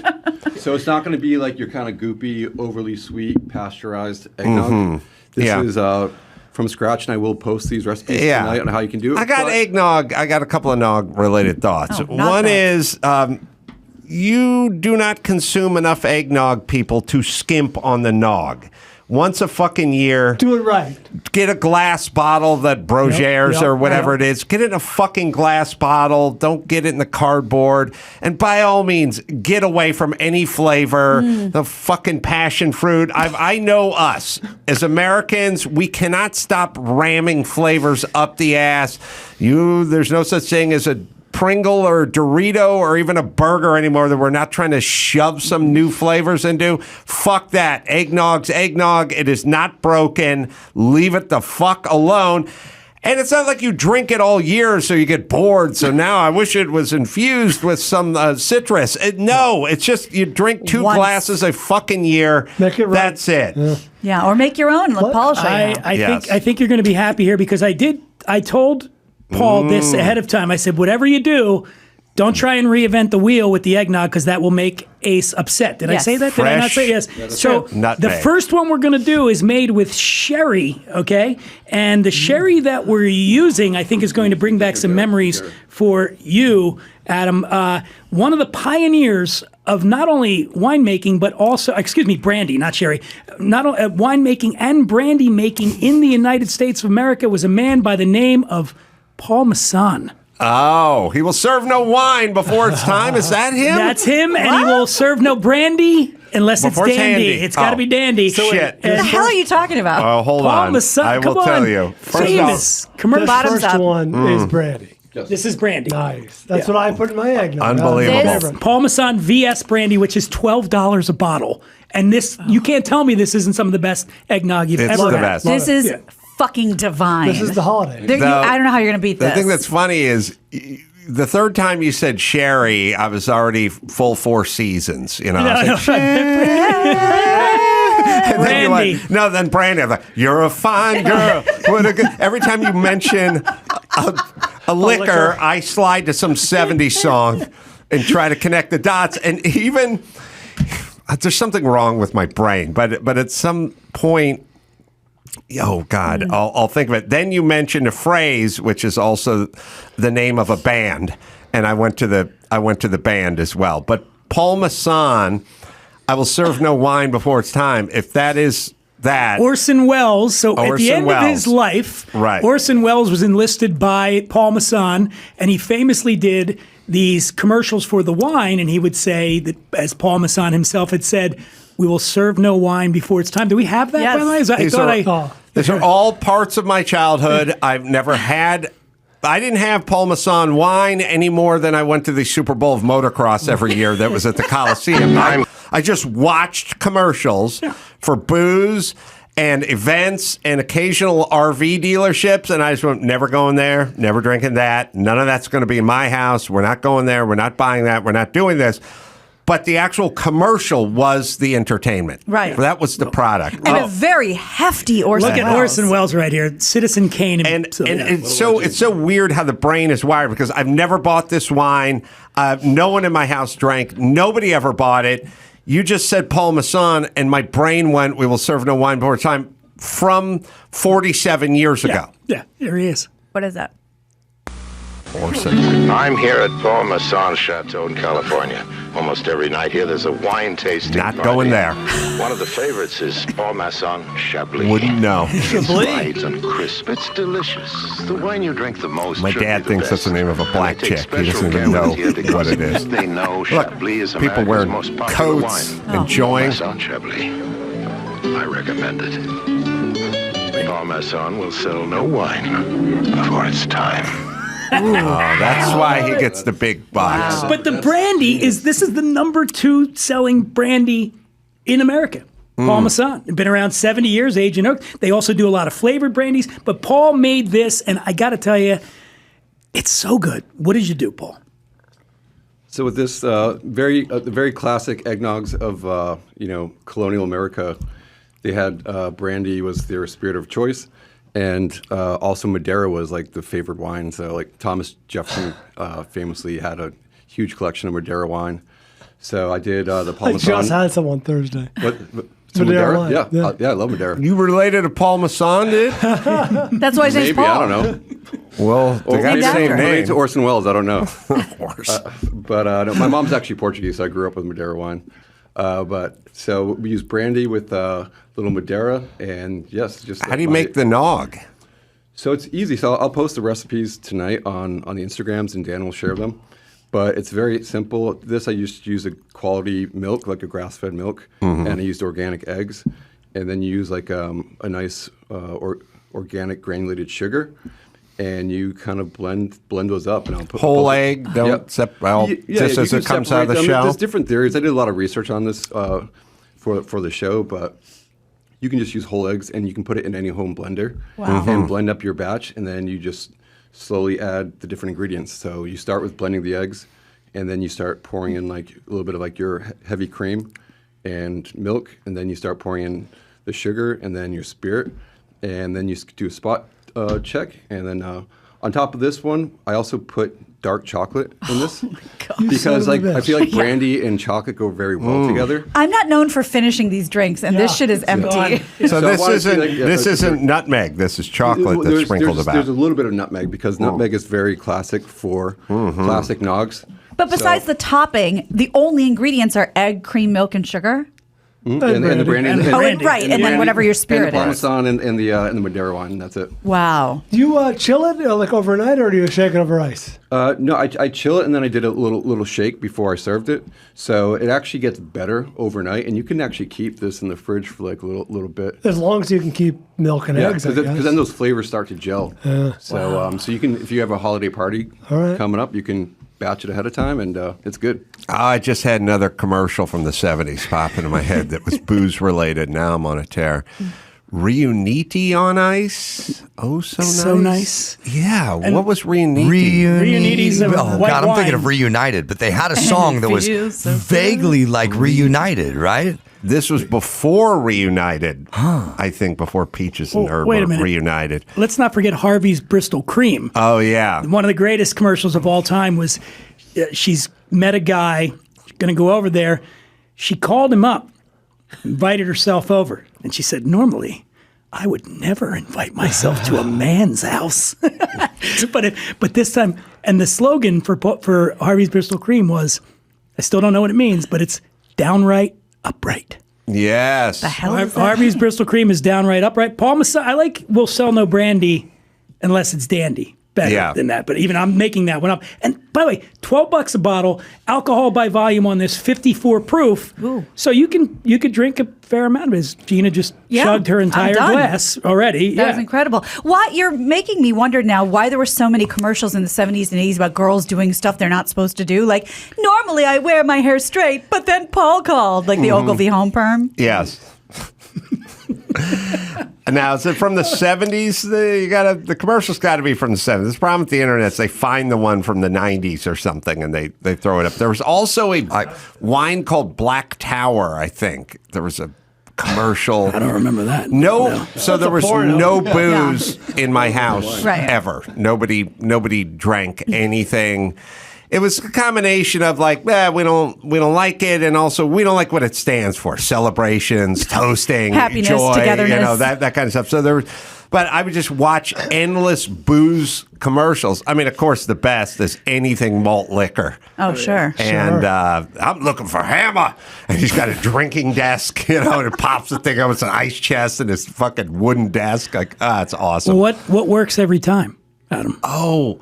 So it's not going to be like your kind of goopy, overly sweet, pasteurized eggnog. This is from scratch, and I will post these recipes tonight on how you can do it. I got eggnog. I got a couple of nog-related thoughts. One is you do not consume enough eggnog, people, to skimp on the nog. Once a fucking year. Do it right. Get a glass bottle that Brogers or whatever it is. Get it in a fucking glass bottle. Don't get it in the cardboard. And by all means, get away from any flavor. The fucking passion fruit. I know us. As Americans, we cannot stop ramming flavors up the ass. There's no such thing as a Pringle or Dorito or even a burger anymore that we're not trying to shove some new flavors into. Fuck that. Eggnog's eggnog. It is not broken. Leave it the fuck alone. And it's not like you drink it all year so you get bored. So now I wish it was infused with some citrus. No, it's just you drink 2 glasses a fucking year. Make it right. That's it. Yeah, or make your own. Let Paul show you. I think you're going to be happy here because I told Paul this ahead of time. I said, whatever you do, don't try and reinvent the wheel with the eggnog because that will make Ace upset. Did I say that? Did I not say yes? So the first one we're going to do is made with sherry, okay? And the sherry that we're using, I think, is going to bring back some memories for you, Adam. One of the pioneers of not only winemaking, but also, brandy, not sherry, not only winemaking and brandy making in the United States of America was a man by the name of Paul Masson. Oh, he will serve no wine before it's time. Is that him? That's him, and he will serve no brandy unless it's dandy. It's got to be dandy. Shit. What the hell are you talking about? Oh, hold Paul on. Masson, I will tell you. Famous commercial. The first one is brandy. Yes. This is brandy. Nice. That's what I put in my eggnog. Unbelievable. Paul Masson VS brandy, which is $12 a bottle. And this, you can't tell me this isn't some of the best eggnog you've ever the had. best. This is fucking divine. This is the holiday. I don't know how you're going to beat this. The thing that's funny is the third time you said sherry, I was already full 4 seasons. You know, I was like, and then you went, no, then brandy. I'm like, you're a fine girl. What a good. Every time you mention a liquor, I slide to some 70s song and try to connect the dots. And even there's something wrong with my brain, but at some point, oh God, I'll think of it. Then you mentioned a phrase, which is also the name of a band, and I went to the band as well. But Paul Masson, I will serve no wine before it's time. If that is that. Orson Welles. So at the end of his life, Orson Welles was enlisted by Paul Masson, and he famously did these commercials for the wine, and he would say that, as Paul Masson himself had said, we will serve no wine before it's time. Do we have that, by the way? These are all parts of my childhood. I didn't have Paul Masson wine any more than I went to the Super Bowl of motocross every year that was at the Coliseum. I just watched commercials for booze and events and occasional RV dealerships, and I just went, never going there, never drinking that. None of that's going to be in my house. We're not going there. We're not buying that. We're not doing this. But the actual commercial was the entertainment. Right. That was the product. And a very hefty Orson Welles. Look at Orson Welles right here, Citizen Kane. And it's so weird how the brain is wired, because I've never bought this wine. No one in my house drank. Nobody ever bought it. You just said Paul Masson, and my brain went, we will serve no wine before time, from 47 years ago. Yeah, there he is. What is that? Orson. I'm here at Paul Masson Chateau in California. Almost every night here, there's a wine tasting Not party. going there. One of the favorites is Paul Masson Chablis. Wouldn't know. It's light and crisp. It's delicious. The wine you drink the most. My dad thinks that's the name of a black chick. He doesn't even know what it is. They know Chablis is people wearing most popular coats, wine. enjoying. Masson Chablis. I recommend it. Paul Masson will sell no wine before it's time. That's why he gets the big box. But the brandy this is the number 2 selling brandy in America. Paul Masson. Been around 70 years, aged in oak. They also do a lot of flavored brandies. But Paul made this, and I got to tell you, it's so good. What did you do, Paul? So with this the very classic eggnogs of colonial America, they had brandy was their spirit of choice. And also Madeira was like the favorite wine. So like Thomas Jefferson famously had a huge collection of Madeira wine. So I did the Paul Masson. I just had some on Thursday. What? Madeira wine. Yeah, I love Madeira. You related to Paul Masson, dude? That's why his name's Maybe, Paul. I don't know. Well, they got the same name. Related to Orson Welles, I don't know. No, my mom's actually Portuguese, so I grew up with Madeira wine. So we use brandy with little Madeira, and yes, just how do you make the nog? So it's easy. So I'll post the recipes tonight on the Instagrams, and Dan will share them. But it's very simple. This I used to use a quality milk, like a grass-fed milk, and I used organic eggs, and then you use like a nice organic granulated sugar. And you kind of blend those up, and I'll put whole egg. Just as it comes out of the shell. There's different theories. I did a lot of research on this for the show, but you can just use whole eggs, and you can put it in any home blender and blend up your batch, and then you just slowly add the different ingredients. So you start with blending the eggs, and then you start pouring in like a little bit of like your heavy cream and milk, and then you start pouring in the sugar and then your spirit, and then you do a spot check, and then on top of this one, I also put dark chocolate in this because I feel like brandy and chocolate go very well together. I'm not known for finishing these drinks, and this shit is empty. So this isn't nutmeg. This is chocolate that's sprinkled about. There's a little bit of nutmeg because nutmeg is very classic for classic nogs. But besides the topping, the only ingredients are egg, cream, milk, and sugar. And the brandy. And then whatever your spirit and the is. Parmesan and the Madeira wine. That's it. Wow. Do you chill it like overnight, or do you shake it over ice? No, I chill it and then I did a little shake before I served it. So it actually gets better overnight, and you can actually keep this in the fridge for like a little bit. As long as you can keep milk and eggs, because then those flavors start to gel. So so you can, if you have a holiday party coming up, you can batch it ahead of time, and it's good. I just had another commercial from the 70s pop into my head that was booze related. Now I'm on a tear. Reuniti on ice. Oh, so nice. Yeah. And what was Reuniti? Reuniti's a oh, white God, I'm thinking wine. of Reunited, but they had a song that was vaguely like Reunited, right? This was before Reunited. I think before Peaches and Herb wait a were minute. reunited. Let's not forget Harvey's Bristol Cream. Oh, yeah. One of the greatest commercials of all time was she's met a guy, going to go over there. She called him up, invited herself over, and she said, normally, I would never invite myself to a man's house. but this time, and the slogan for Harvey's Bristol Cream was, I still don't know what it means, but it's downright upright. Yes. The hell is that? Harvey's Bristol Cream is downright upright. Paul Masson, I like will sell no brandy unless it's dandy. Better than that, but even I'm making that one up. And by the way, $12 a bottle, alcohol by volume on this, 54 proof. Ooh. So you could drink a fair amount of it. Gina just chugged her entire glass already. That was incredible. Why you're making me wonder now why there were so many commercials in the 70s and 80s about girls doing stuff they're not supposed to do. Like normally I wear my hair straight, but then Paul called, like the Ogilvy home perm. Yes. Now, is it from the 70s? The commercial's got to be from the 70s. The problem with the internet is they find the one from the 90s or something and they throw it up. There was also a wine called Black Tower, I think. There was a commercial. I don't remember that. No. So there was no booze in my house ever. Nobody drank anything. It was a combination of like, we don't like it, and also we don't like what it stands for: celebrations, toasting, happiness, joy, togetherness, that kind of stuff. So there was, but I would just watch endless booze commercials. I mean, of course, the best is anything malt liquor. Oh, sure. And I'm looking for Hammer, and he's got a drinking desk, and it pops the thing up. It's an ice chest and this fucking wooden desk. Like, it's awesome. Well, what works every time, Adam? Oh.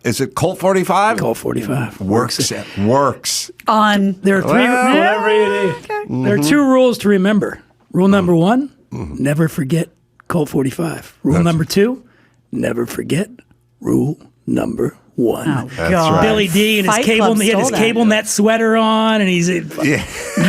Is it Colt 45? Colt 45 works. On there are three. There are two rules to remember. Rule number one: never forget Colt 45. Rule number two: never forget rule number one. Oh, God. Right. Billy D and his cable, he had his cable net sweater on, and he's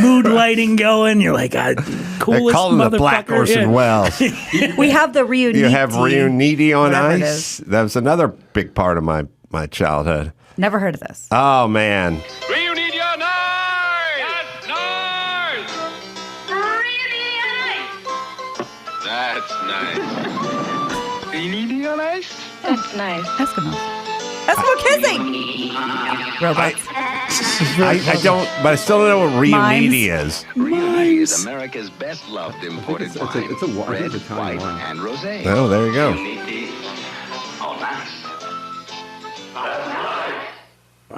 mood lighting going. You're like, coolest they call him the Black Orson Welles. We have the Reuniti. You have Reuniti on Whatever ice. That was another big part of my childhood. Never heard of this. Oh man. Reuniti on ice! Nice! That's nice. Reuniti on ice? That's nice. Eskimos. Eskimo kissing. Robots. I don't, but I still don't know what Reuniti is. Reuniti is America's best loved imported wine. It's a red, Italian white, wine. and rosé. Oh, there you go.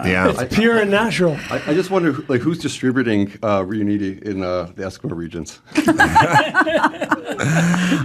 Yeah, It's pure and natural. I just wonder, who's distributing Reuniti in the Eskimo regions?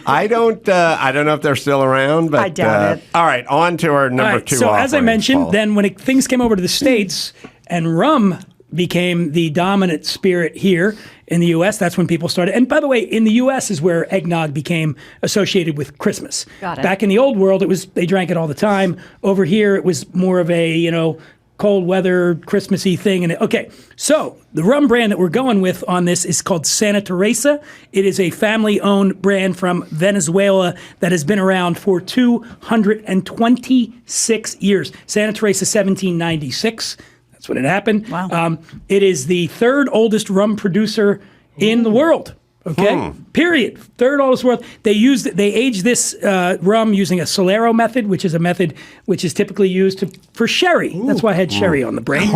I don't know if they're still around, but I doubt it. All right, on to our number two. So as I offering, mentioned, Paul. then when things came over to the States and rum became the dominant spirit here in the U.S., that's when people started. And by the way, in the U.S. is where eggnog became associated with Christmas. Got it. Back in the old world, they drank it all the time. Over here, it was more of a, cold weather, Christmassy thing. And okay, so the rum brand that we're going with on this is called Santa Teresa. It is a family-owned brand from Venezuela that has been around for 226 years. Santa Teresa, 1796. That's when it happened. Wow. It is the third oldest rum producer in the world. Okay. Period. Third oldest world. They aged this rum using a Solero method, which is a method which is typically used for sherry. That's why I had sherry on the brain.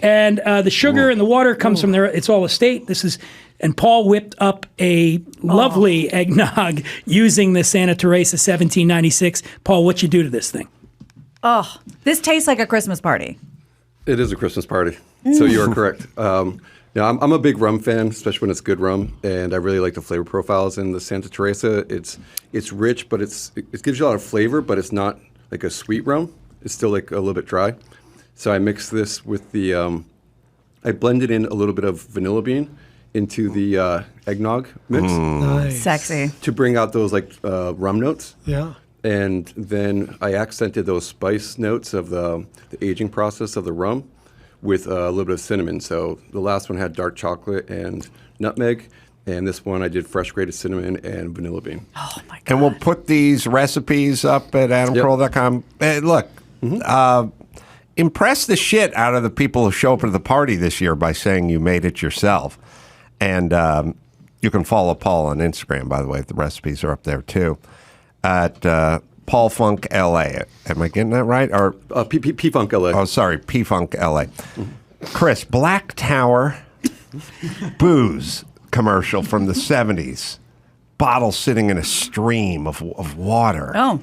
And the sugar and the water comes from there. It's all estate. And Paul whipped up a lovely eggnog using the Santa Teresa 1796. Paul, what'd you do to this thing? This tastes like a Christmas party. It is a Christmas party, so you are correct. Yeah, I'm a big rum fan, especially when it's good rum, and I really like the flavor profiles in the Santa Teresa. It's rich, but it gives you a lot of flavor, but it's not like a sweet rum. It's still like a little bit dry. So I mix this with the, I blended in a little bit of vanilla bean into the eggnog mix. Nice. Sexy. To bring out those like rum notes. Yeah. And then I accented those spice notes of the aging process of the rum with a little bit of cinnamon. So the last one had dark chocolate and nutmeg. And this one I did fresh grated cinnamon and vanilla bean. Oh, my God. And we'll put these recipes up at adamcarolla.com. Hey, look, impress the shit out of the people who show up at the party this year by saying you made it yourself. And you can follow Paul on Instagram, by the way. The recipes are up there, too, at Paul Funk LA. Am I getting that right? Or P Funk LA. Oh, sorry, P Funk LA. Chris, Black Tower booze commercial from the 70s. Bottle sitting in a stream of water. Oh,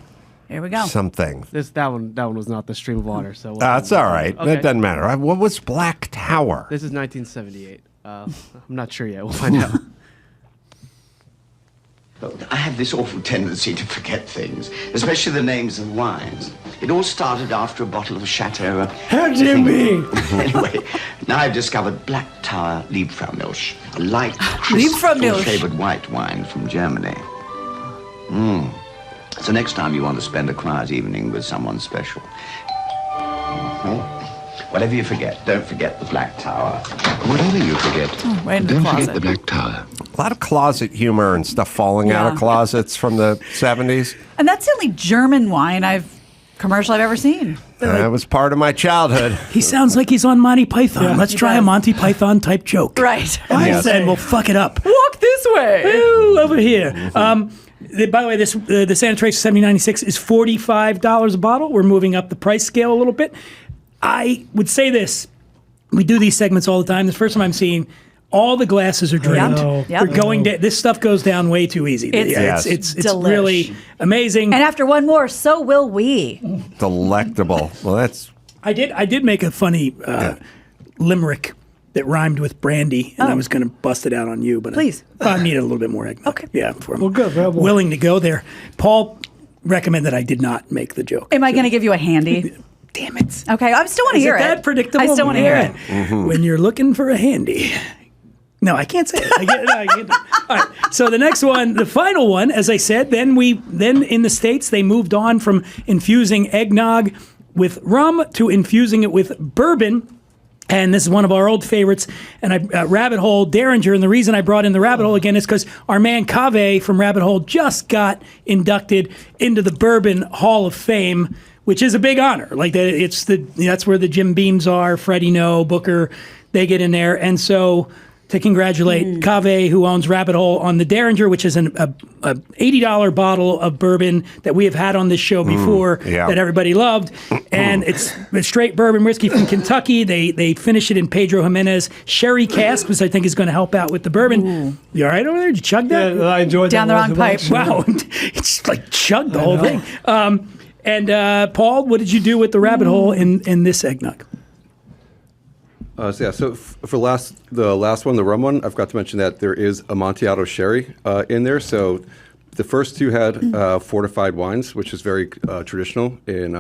here we go. Something. That one was not the stream of water. So That's all right. Okay. It doesn't matter. What was Black Tower? This is 1978. I'm not sure yet. We'll find out. Look, I have this awful tendency to forget things, especially the names of wines. It all started after a bottle of Chateau. How Jimmy! Anyway, now I've discovered Black Tower Liebfraumilch, a light, crisp, flavored white wine from Germany. So next time you want to spend a quiet evening with someone special, whatever you forget, don't forget the Black Tower. Whatever you forget, right in the don't closet. forget the Black Tower. A lot of closet humor and stuff falling out of closets from the 70s. And that's the only German wine commercial I've ever seen. That was part of my childhood. He sounds like he's on Monty Python. Yeah, Let's try a Monty Python type joke. Right. I said we'll fuck it up. Walk this way. Ooh, over here. By the way, the Santa Teresa 7096 is $45 a bottle. We're moving up the price scale a little bit. I would say this. We do these segments all the time. This first time I'm seeing all the glasses are drained. Yep. We're going down. This stuff goes down way too easy. It's delish. really amazing. And after one more, so will we. Delectable. Well, that's... I did make a funny limerick that rhymed with brandy, and I was going to bust it out on you, but please. I needed a little bit more eggnog. Okay. Yeah, before I'm good. willing to go there. Paul recommended I did not make the joke. Am I going to give you a handy? Damn it. Okay, I still want to hear it. Is it that predictable? I still want to hear it. Mm-hmm. When you're looking for a handy. No, I can't say it. I can't do it. All right. So the next one, the final one, as I said, then in the States, they moved on from infusing eggnog with rum to infusing it with bourbon. And this is one of our old favorites. And Rabbit Hole Derringer. And the reason I brought in the Rabbit Hole again is because our man Cave from Rabbit Hole just got inducted into the Bourbon Hall of Fame, which is a big honor. Like that's where the Jim Beams are, Freddie No, Booker, they get in there. And so to congratulate Cave, who owns Rabbit Hole, on the Derringer, which is a $80 bottle of bourbon that we have had on this show before that everybody loved. And it's straight bourbon whiskey from Kentucky. They finish it in Pedro Jimenez sherry cask, which I think is going to help out with the bourbon. You all right over there? Did you chug that? Yeah, I enjoyed that. Down the wrong pipe. Wow. It's like chugged the whole thing. And Paul, what did you do with the Rabbit Hole in this eggnog? So for the last one, the rum one, I forgot to mention that there is Amontillado sherry in there. So the first two had fortified wines, which is very traditional in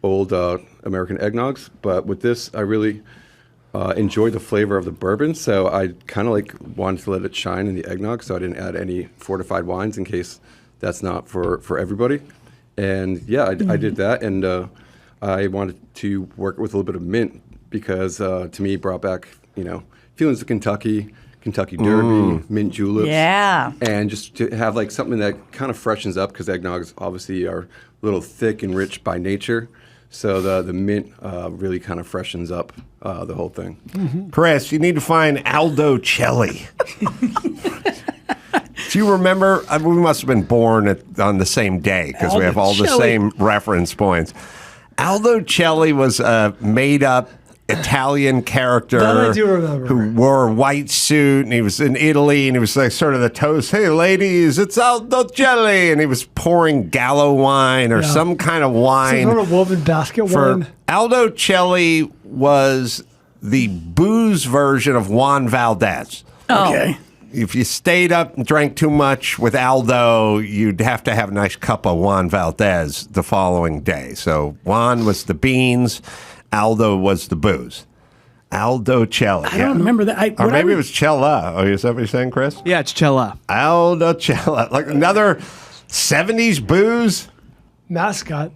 old American eggnogs. But with this, I really enjoyed the flavor of the bourbon. So I kind of wanted to let it shine in the eggnog. So I didn't add any fortified wines in case that's not for everybody. And yeah, I did that. And I wanted to work with a little bit of mint, because to me it brought back, feelings of Kentucky Derby, mint juleps. Yeah. And just to have something that kind of freshens up, because eggnogs obviously are a little thick and rich by nature. So the mint really kind of freshens up the whole thing. Mm-hmm. Chris, you need to find Aldo Celli. Do you remember? We must have been born on the same day, because we have all the same reference points. Aldo Celli was a made-up Italian character That I do remember. who wore a white suit, and he was in Italy, and he was sort of the toast, hey ladies, it's Aldo Celli, and he was pouring Gallo wine or some kind of wine. Some sort of woven basket wine. Aldo Celli was the booze version of Juan Valdez. Okay. If you stayed up and drank too much with Aldo, you'd have to have a nice cup of Juan Valdez the following day. So Juan was the beans, Aldo was the booze. Aldo Cella. I don't remember that. Or maybe it was Cella. Oh, is that what you're saying, Chris? Yeah, it's Cella. Aldo Cella. Like another 70s booze? Mascot.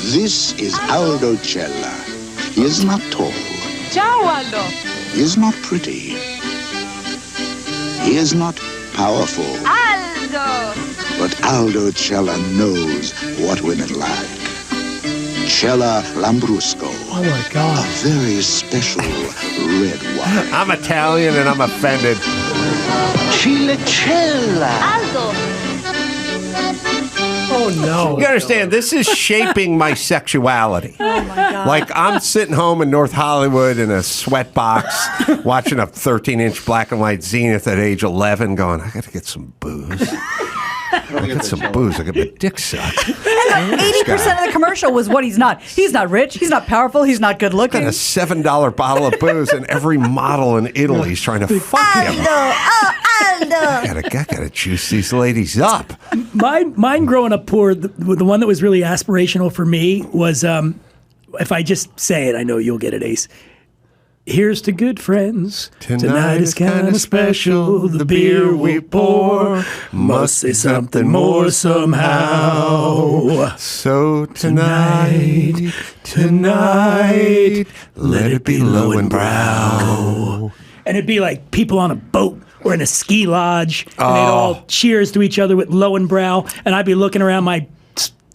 This is Aldo Cella. He is not tall. Ciao, Aldo. He is not pretty. He is not powerful. Aldo. But Aldo Cella knows what women like. Cella Lambrusco. Oh my God. A very special red wine. I'm Italian and I'm offended. Chilicella. Aldo. Oh no. You understand, this is shaping my sexuality. Oh my God. Like I'm sitting home in North Hollywood in a sweat box watching a 13-inch black and white Zenith at age 11 going, I got to get some booze. I got some booze. I got my dick sucked. 80% of the commercial was what he's not. He's not rich. He's not powerful. He's not good looking. Got a $7 bottle of booze, and every model in Italy is trying to fuck him. Aldo. I gotta juice these ladies up. Mine growing up poor, the one that was really aspirational for me was, if I just say it, I know you'll get it, Ace. Here's to good friends. Tonight is kind of special. The beer we pour must say something more somehow. So tonight, let it be low and brow. And it'd be like people on a boat or in a ski lodge, and they'd all cheers to each other with Lowenbrow, and I'd be looking around my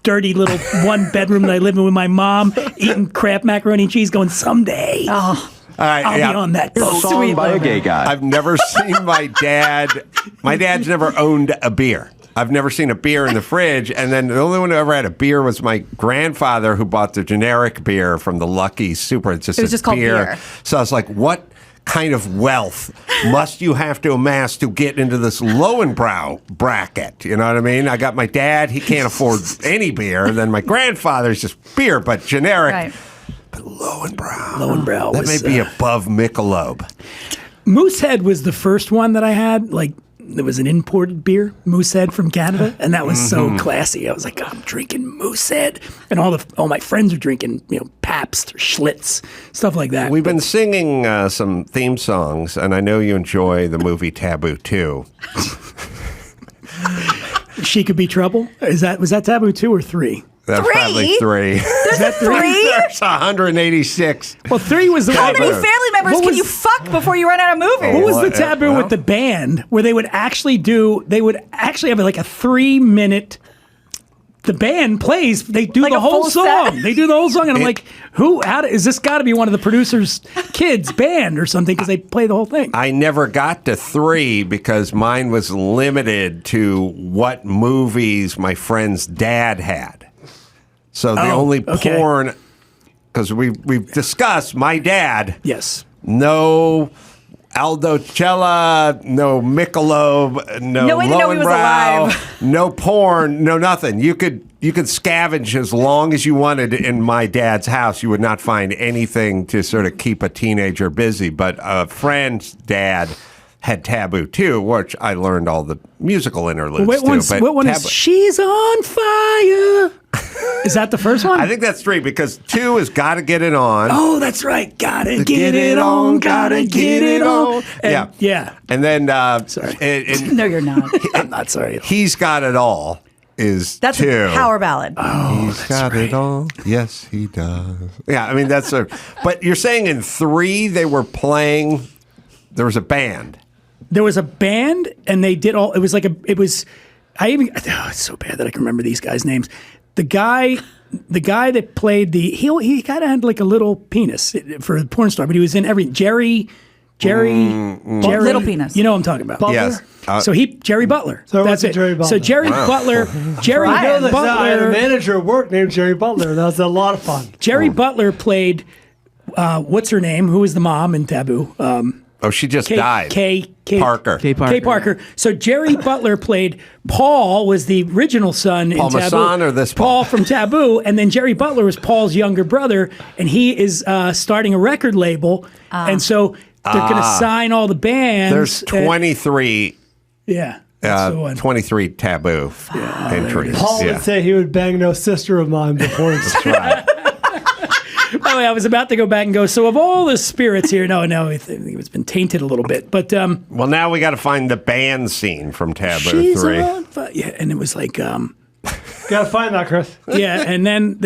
dirty little one bedroom that I live in with my mom, eating Kraft macaroni and cheese, going, someday. Oh. All right, I'll be on that boat. Song by a gay guy. I've never seen my dad. My dad's never owned a beer. I've never seen a beer in the fridge. And then the only one who ever had a beer was my grandfather, who bought the generic beer from the Lucky Super. It was just called beer. So I was like, what kind of wealth must you have to amass to get into this Lowenbrow bracket? You know what I mean? I got my dad. He can't afford any beer. And then my grandfather's just beer, but generic. Right. Lowenbrow. That may be above Michelob. Moosehead was the first one that I had. Like, there was an imported beer, Moosehead from Canada, and that was so classy. I was like, I'm drinking Moosehead, and all my friends are drinking, Pabst or Schlitz, stuff like that. We've been singing some theme songs, and I know you enjoy the movie Taboo 2. She Could Be Trouble. Was that Taboo 2 or 3? That's probably 3. There's a 3? There's 186. Well, 3 was the How one. many family members can you fuck before you run out of movies? What was the taboo with the band where they would actually have like a 3-minute. The band plays. They do Like the a whole full song. set? They do the whole song, and I'm like, is this got to be one of the producers' kids' band or something? Because they play the whole thing. I never got to 3 because mine was limited to what movies my friend's dad had. So the only porn, because we've discussed my dad. Yes. No Aldo Cella, no Michelob, no way to know he was Lowenbrow, alive. no porn, no nothing. You could scavenge as long as you wanted in my dad's house. You would not find anything to sort of keep a teenager busy. But a friend's dad had Taboo 2, which I learned all the musical interludes to. What one is She's on Fire? Is that the first one? I think that's 3 because 2 is Gotta Get It On. Oh, that's right. Gotta get it on. Gotta get it on. And, yeah. And then, sorry. No, you're not. I'm not sorry. He's Got It All is That's 2. a power ballad. Oh, He's got it all. Yes, he does. Yeah, I mean, that's a. But you're saying in 3 they were playing, there was a band. There was a band, and they did all. It was like it's so bad that I can remember these guys' names. The guy that played he kind of had like a little penis for a porn star, but he was in every Jerry, little penis. You know what I'm talking about? Butler? Yes. Jerry Butler. So that's it. Jerry Butler. So Jerry Butler. Jerry I know this. I had a Butler. manager at work named Jerry Butler. That was a lot of fun. Jerry Butler played what's her name? Who was the mom in Taboo? Oh, she just died. Parker. Kay Parker. So Jerry Butler played Paul, was the original son Paul in Taboo. Masson or this Paul from Taboo, and then Jerry Butler was Paul's younger brother, and he is starting a record label, and so they're going to sign all the bands. There's 23. Yeah. 23 Taboo entries. Paul would say he would bang no sister of mine before he That's right. By the way, I was about to go back and go, so of all the spirits here, no, it's been tainted a little bit. But well, now we got to find the band scene from Taboo she's 3. Yeah, and it was like... Gotta find that, Chris. Yeah, and then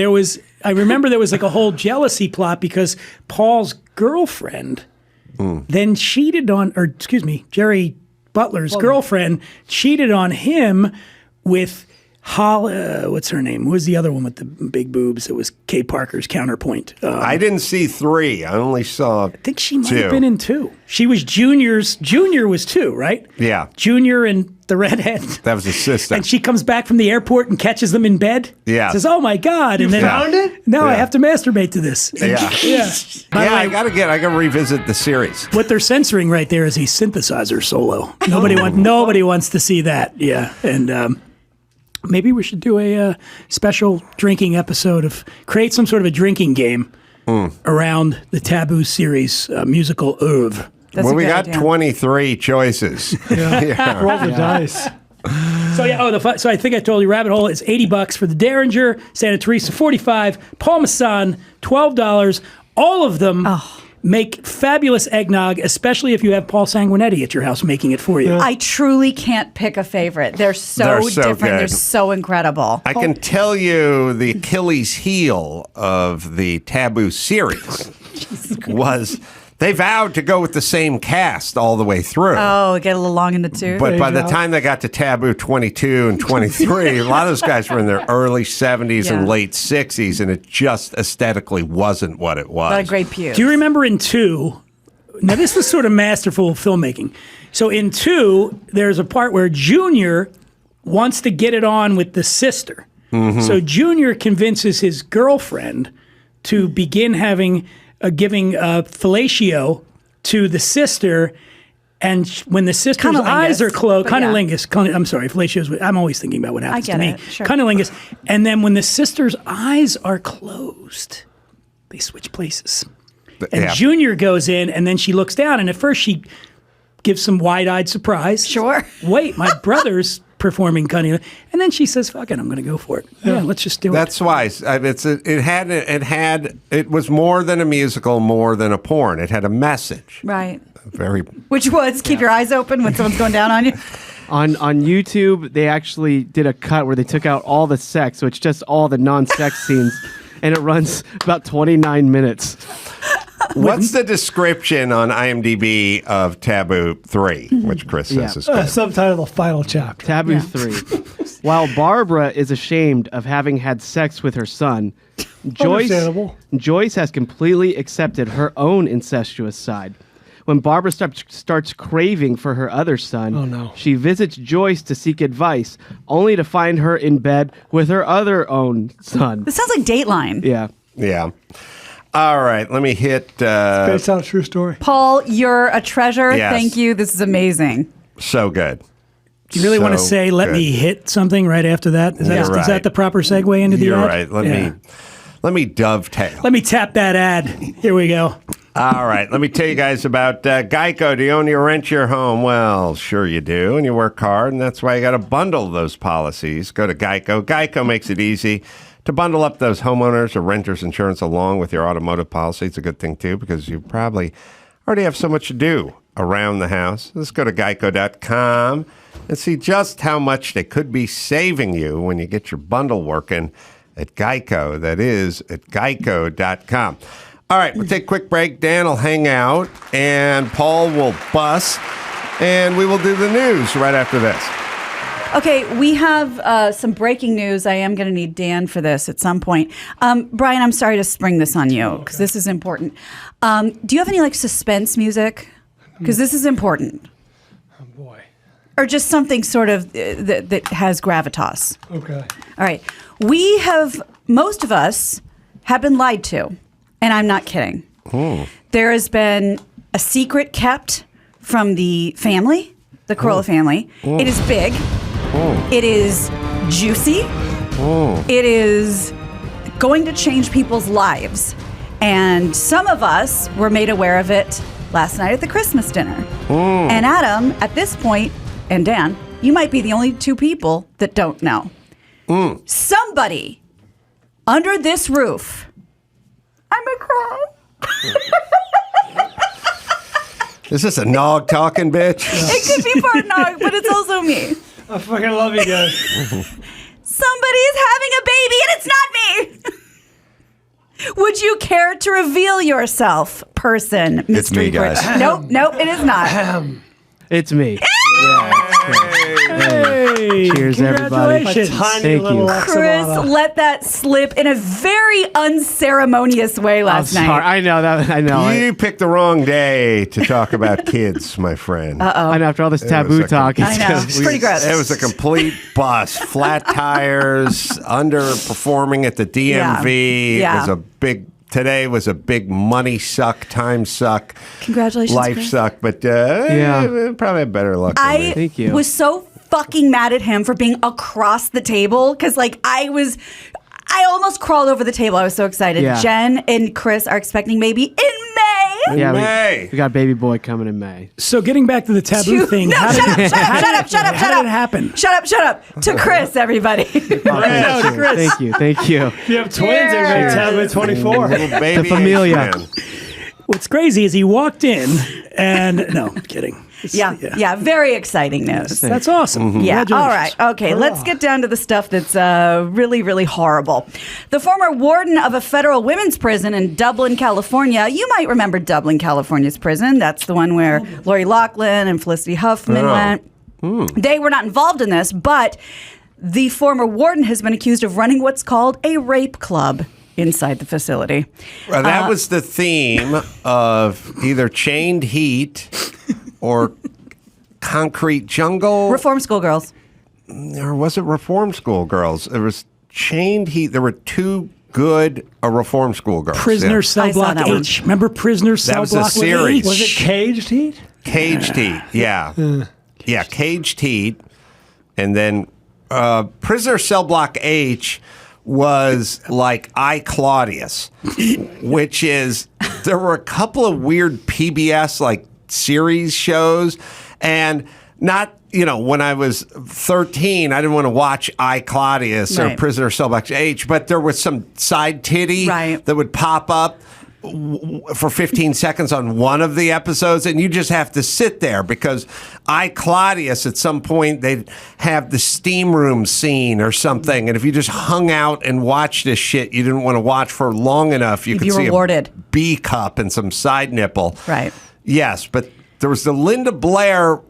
I remember there was like a whole jealousy plot because Paul's girlfriend then cheated on, Jerry Butler's girlfriend cheated on him with what's her name? Who was the other one with the big boobs? It was Kay Parker's counterpoint. I didn't see 3. I only saw 2. I think she might have been in 2. She was Junior's. Junior was 2, right? Yeah. Junior and the redhead. That was his sister. And she comes back from the airport and catches them in bed. Yeah. Says, "Oh my God!" And then found it? No, I have to masturbate to this. Yeah. Yeah. I gotta revisit the series. What they're censoring right there is a synthesizer solo. Nobody wants to see that. Yeah, and maybe we should do a special drinking episode create some sort of a drinking game around the Taboo series musical oeuvre. Well, we got 23 choices. Yeah. Roll the dice. So so I think I told you Rabbit Hole is $80 for the Derringer, Santa Teresa $45, Paul Masson $12. All of them make fabulous eggnog, especially if you have Paul Sanguinetti at your house making it for you. I truly can't pick a favorite. They're so different. Good. They're so incredible. I can tell you the Achilles heel of the Taboo series was they vowed to go with the same cast all the way through. Oh, get a little long in the tooth. But by the time they got to Taboo 22 and 23, a lot of those guys were in their early 70s and late 60s, and it just aesthetically wasn't what it was. What a great pew. Do you remember in 2? Now, this was sort of masterful filmmaking. So in 2, there's a part where Junior wants to get it on with the sister. Mm-hmm. So Junior convinces his girlfriend to begin giving fellatio to the sister, and when the sister's eyes are closed, cunnilingus. I'm sorry, fellatio. I'm always thinking about what happens to me. Sure. Cunnilingus, and then when the sister's eyes are closed, they switch places. And Junior goes in, and then she looks down, and at first she gives some wide-eyed surprise. Sure. Wait, my brother's performing cunnilingus, and then she says, "Fuck it, I'm going to go for it. Yeah, let's just do it." That's why it was more than a musical, more than a porn. It had a message. Right. Which was keep your eyes open when someone's going down on you. On YouTube, they actually did a cut where they took out all the sex, so it's just all the non-sex scenes, and it runs about 29 minutes. What's the description on IMDb of Taboo 3, which Chris says is good? Subtitle: The Final Chapter. Taboo 3. While Barbara is ashamed of having had sex with her son, Joyce has completely accepted her own incestuous side. When Barbara starts craving for her other son, she visits Joyce to seek advice, only to find her in bed with her own son. This sounds like Dateline. Yeah. Yeah. All right, let me hit... It's based on a true story. Paul, you're a treasure. Yes. Thank you. This is amazing. So good. Do you really want to say, let me hit something right after that? Is that the proper segue into the ad? You're right. Let me dovetail. Let me tap that ad. Here we go. All right, let me tell you guys about Geico. Do you own or rent your home? Well, sure you do, and you work hard, and that's why you got to bundle those policies. Go to Geico. Geico makes it easy to bundle up those homeowners or renters insurance along with your automotive policy. It's a good thing, too, because you probably already have so much to do around the house. Let's go to geico.com and see just how much they could be saving you when you get your bundle working at Geico. That is at geico.com. All right, we'll take a quick break. Dan will hang out, and Paul will bus, and we will do the news right after this. Okay, we have some breaking news. I am going to need Dan for this at some point. Brian, I'm sorry to spring this on you because this is important. Do you have any suspense music? Because this is important. Oh boy. Or just something sort of that has gravitas. Okay. All right. Most of us have been lied to, and I'm not kidding. There has been a secret kept from the family, the Carolla family. It is big. It is juicy. It is going to change people's lives. And some of us were made aware of it last night at the Christmas dinner. And Adam, at this point, and Dan, you might be the only two people that don't know. Somebody under this roof, I'm a cry. Is this a nog talking bitch? It could be part nog, but it's also me. I fucking love you guys. Somebody is having a baby and it's not me. Would you care to reveal yourself, person? It's me, guys. Nope, it is not. It's me. Hey, cheers, everybody. Thank you. Chris let that slip in a very unceremonious way last night. I know. You picked the wrong day to talk about kids, my friend. Uh-oh. I know, after all this taboo talk. I know. It's pretty gross. It was a complete bust. Flat tires, underperforming at the DMV. Yeah. It was a big... Today was a big money suck, time suck, Congratulations, life Chris. suck, but probably had better luck than me. Thank you. Was so fucking mad at him for being across the table because, I almost crawled over the table. I was so excited. Yeah. Jen and Chris are expecting baby in May. Yeah, we got baby boy coming in May. So getting back to the taboo thing, No, how shut did up. it happen? Shut up. To Chris, everybody. Thank you. If you have twins, everybody taboo 24. Little baby The familia. man. What's crazy is he walked in and no, I'm kidding. Yeah, very exciting news. That's awesome. Yeah, all Congratulations. right. Okay, let's get down to the stuff that's really, really horrible. The former warden of a federal women's prison in Dublin, California. You might remember Dublin, California's prison. That's the one where Lori Loughlin and Felicity Huffman went. They were not involved in this, but the former warden has been accused of running what's called a rape club inside the facility. Well, that was the theme of either Chained Heat or Concrete Jungle. Reform School Girls. Or was it Reform School Girls? It was Chained Heat. There were two good Reform School Girls. Prisoner Cell Block H. Remember Prisoner Cell Block was a series. Was it Caged Heat? Caged Heat, yeah. Yeah, Caged Heat. And then Prisoner Cell Block H was like I, Claudius, which is, there were a couple of weird PBS series shows, and not, when I was 13, I didn't want to watch I, Claudius or Prisoner Cell Block H, but there was some side titty that would pop up for 15 seconds on one of the episodes, and you just have to sit there because I, Claudius, at some point they'd have the steam room scene or something, and if you just hung out and watched this shit you didn't want to watch for long enough, you could see rewarded. A B cup and some side nipple. Right. Yes, but there was the Linda Blair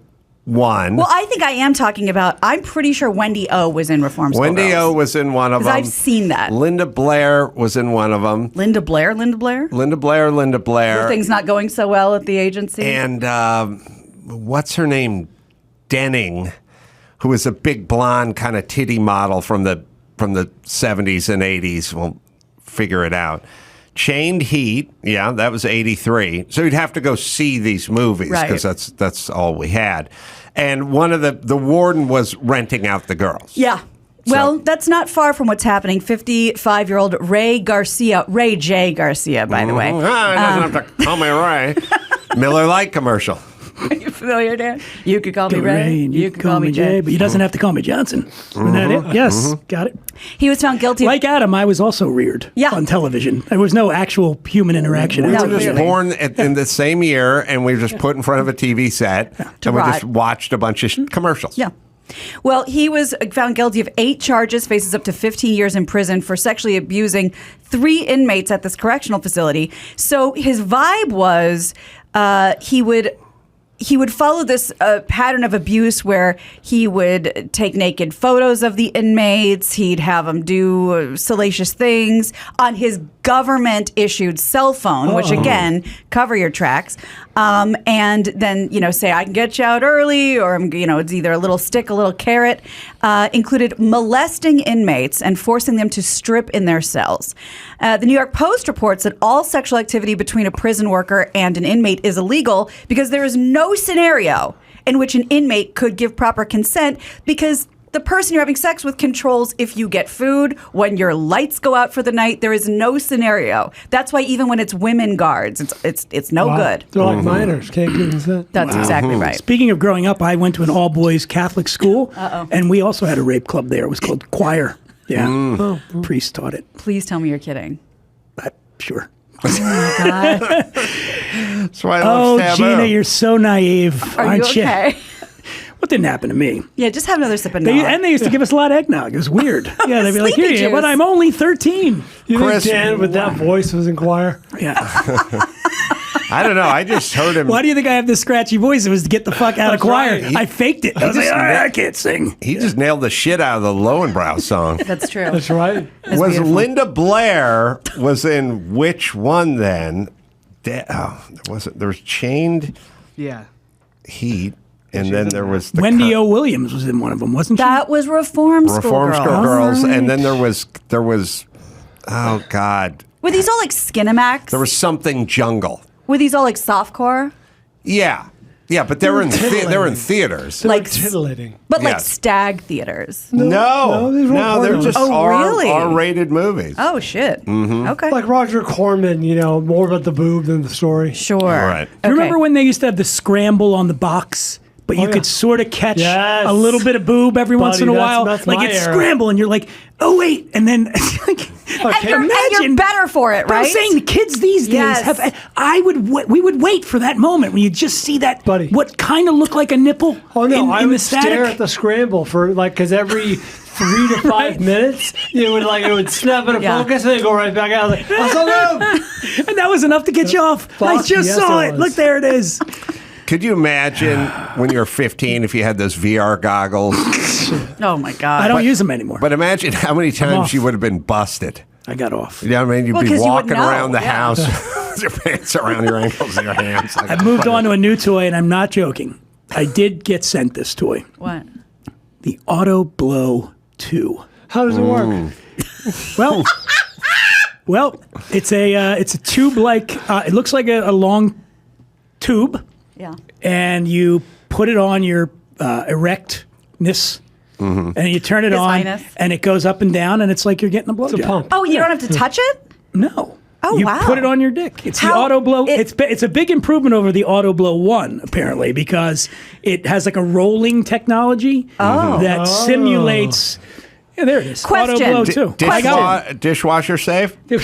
one. Well, I think I am talking about, I'm pretty sure Wendy O was in Reform School Wendy Girls. O was in one of them. I've seen that. Linda Blair was in one of them. Linda Blair? Linda Blair. Were things not going so well at the agency? And what's her name? Denning, who was a big blonde kind of titty model from the 70s and 80s. We'll figure it out. Chained Heat, yeah, that was 83. So you'd have to go see these movies because that's all we had. And one of the warden was renting out the girls. Yeah. Well, that's not far from what's happening. 55-year-old Ray J. Garcia, by the way. He doesn't have to call me Ray. Miller Lite commercial. Are you familiar, Dan? You could call me Ray. You could call me Jay, but he doesn't have to call me Johnson. Isn't that it? Yes, got it. He was found guilty. Like Adam, I was also reared on television. There was no actual human interaction. We were just born in the same year, and we were just put in front of a TV set, and we just watched a bunch of commercials. Yeah. Well, he was found guilty of 8 charges, faces up to 15 years in prison for sexually abusing 3 inmates at this correctional facility. So his vibe was he would follow this pattern of abuse where he would take naked photos of the inmates. He'd have them do salacious things on his government-issued cell phone, which, again, cover your tracks. And then, say, I can get you out early, or, it's either a little stick, a little carrot. Included molesting inmates and forcing them to strip in their cells. The New York Post reports that all sexual activity between a prison worker and an inmate is illegal because there is no scenario in which an inmate could give proper consent because the person you're having sex with controls if you get food, when your lights go out for the night. There is no scenario. That's why even when it's women guards, it's no good. They're like minors, can't give consent. That's exactly right. Speaking of growing up, I went to an all-boys Catholic school, and we also had a rape club there. It was called Choir. Yeah, priest taught it. Please tell me you're kidding. Sure. Oh my God. That's why I love Stabbo. Gina, you're so naive, Are aren't you okay? What didn't happen to me? Yeah, just have another sip of They nog. used to give us a lot of eggnog. It was weird. Yeah, they'd be like, Sleepy here, juice. but I'm only 13. You think Dan with that voice was in choir? Yeah. I don't know. I just heard him. Why do you think I have this scratchy voice? It was to get the fuck out of That's choir. right. I faked it. I was like, I can't sing. He just nailed the shit out of the Lowenbrow song. That's true. That's right. Was Linda Blair was in which one then? There was Chained Yeah. Heat, and then there was the Wendy O. Williams was in one of them, wasn't she? That was Reform School Girls, and then there was oh God, Were these all like Skinamax? there was something jungle. Were these all like softcore? Yeah, but they were in theaters. Like titillating. But like Yes. stag theaters. No, they're just really? R-rated movies. Oh shit. Okay. Like Roger Corman, more about the boob than the story. Sure. Right. Do you remember when they used to have the scramble on the box? But you could sort of catch Yes. a little bit of boob every once in a while. that's like my it's era. scramble, and you're like, oh wait, and then And you're better for it, But right? I'm saying the kids these days Yes. have. We would wait for that moment when you just see that what kind of looked like a nipple. Oh no, in I the would static. stare at the scramble for because every 3 to 5 minutes it would snap into focus and then go right back out. I was like, that's so good. And that was enough to get you off. I Fuck, just yes, saw it it. was. Look, there it is. Could you imagine when you were 15 if you had those VR goggles? Oh my God. I don't use them anymore. But imagine how many off. times you would have been busted. I got off. You know what I mean? You'd Well, be 'cause you would walking know, around the yeah. house with your pants around your ankles and your hands. Like, I've moved on to a new toy, and I'm not joking. I did get sent this toy. What? The Auto Blow 2. How does it work? Well, it's a tube like it looks like a long tube. Yeah. And you put it on your erectness, and you turn it His on, Highness. and it goes up and down, and it's like you're getting a blowjob. It's a pump. Oh, you don't have to touch it? No. Oh, you wow. put it on your dick. It's the How- Auto Blow. It's a big improvement over the Auto Blow 1, apparently, because it has like a rolling technology that simulates. Yeah, there it is. Question. Auto Blow 2. I got it. Dishwasher safe? Well,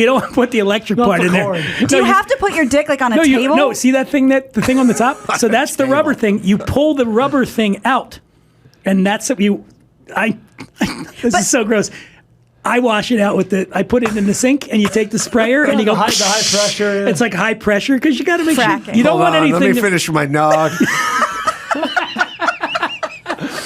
you don't want to put the electric part the in there. cord. Do you have to put your dick like on a table? No, see that thing the thing on the top? So that's the rubber thing. You pull the rubber thing out, and that's what you. This is so gross. I wash it out I put it in the sink, and you take the sprayer, and you go. the high pressure. Yeah. It's like high pressure because you got to make sure Fracking. you don't Hold want on, anything. let me finish my nog.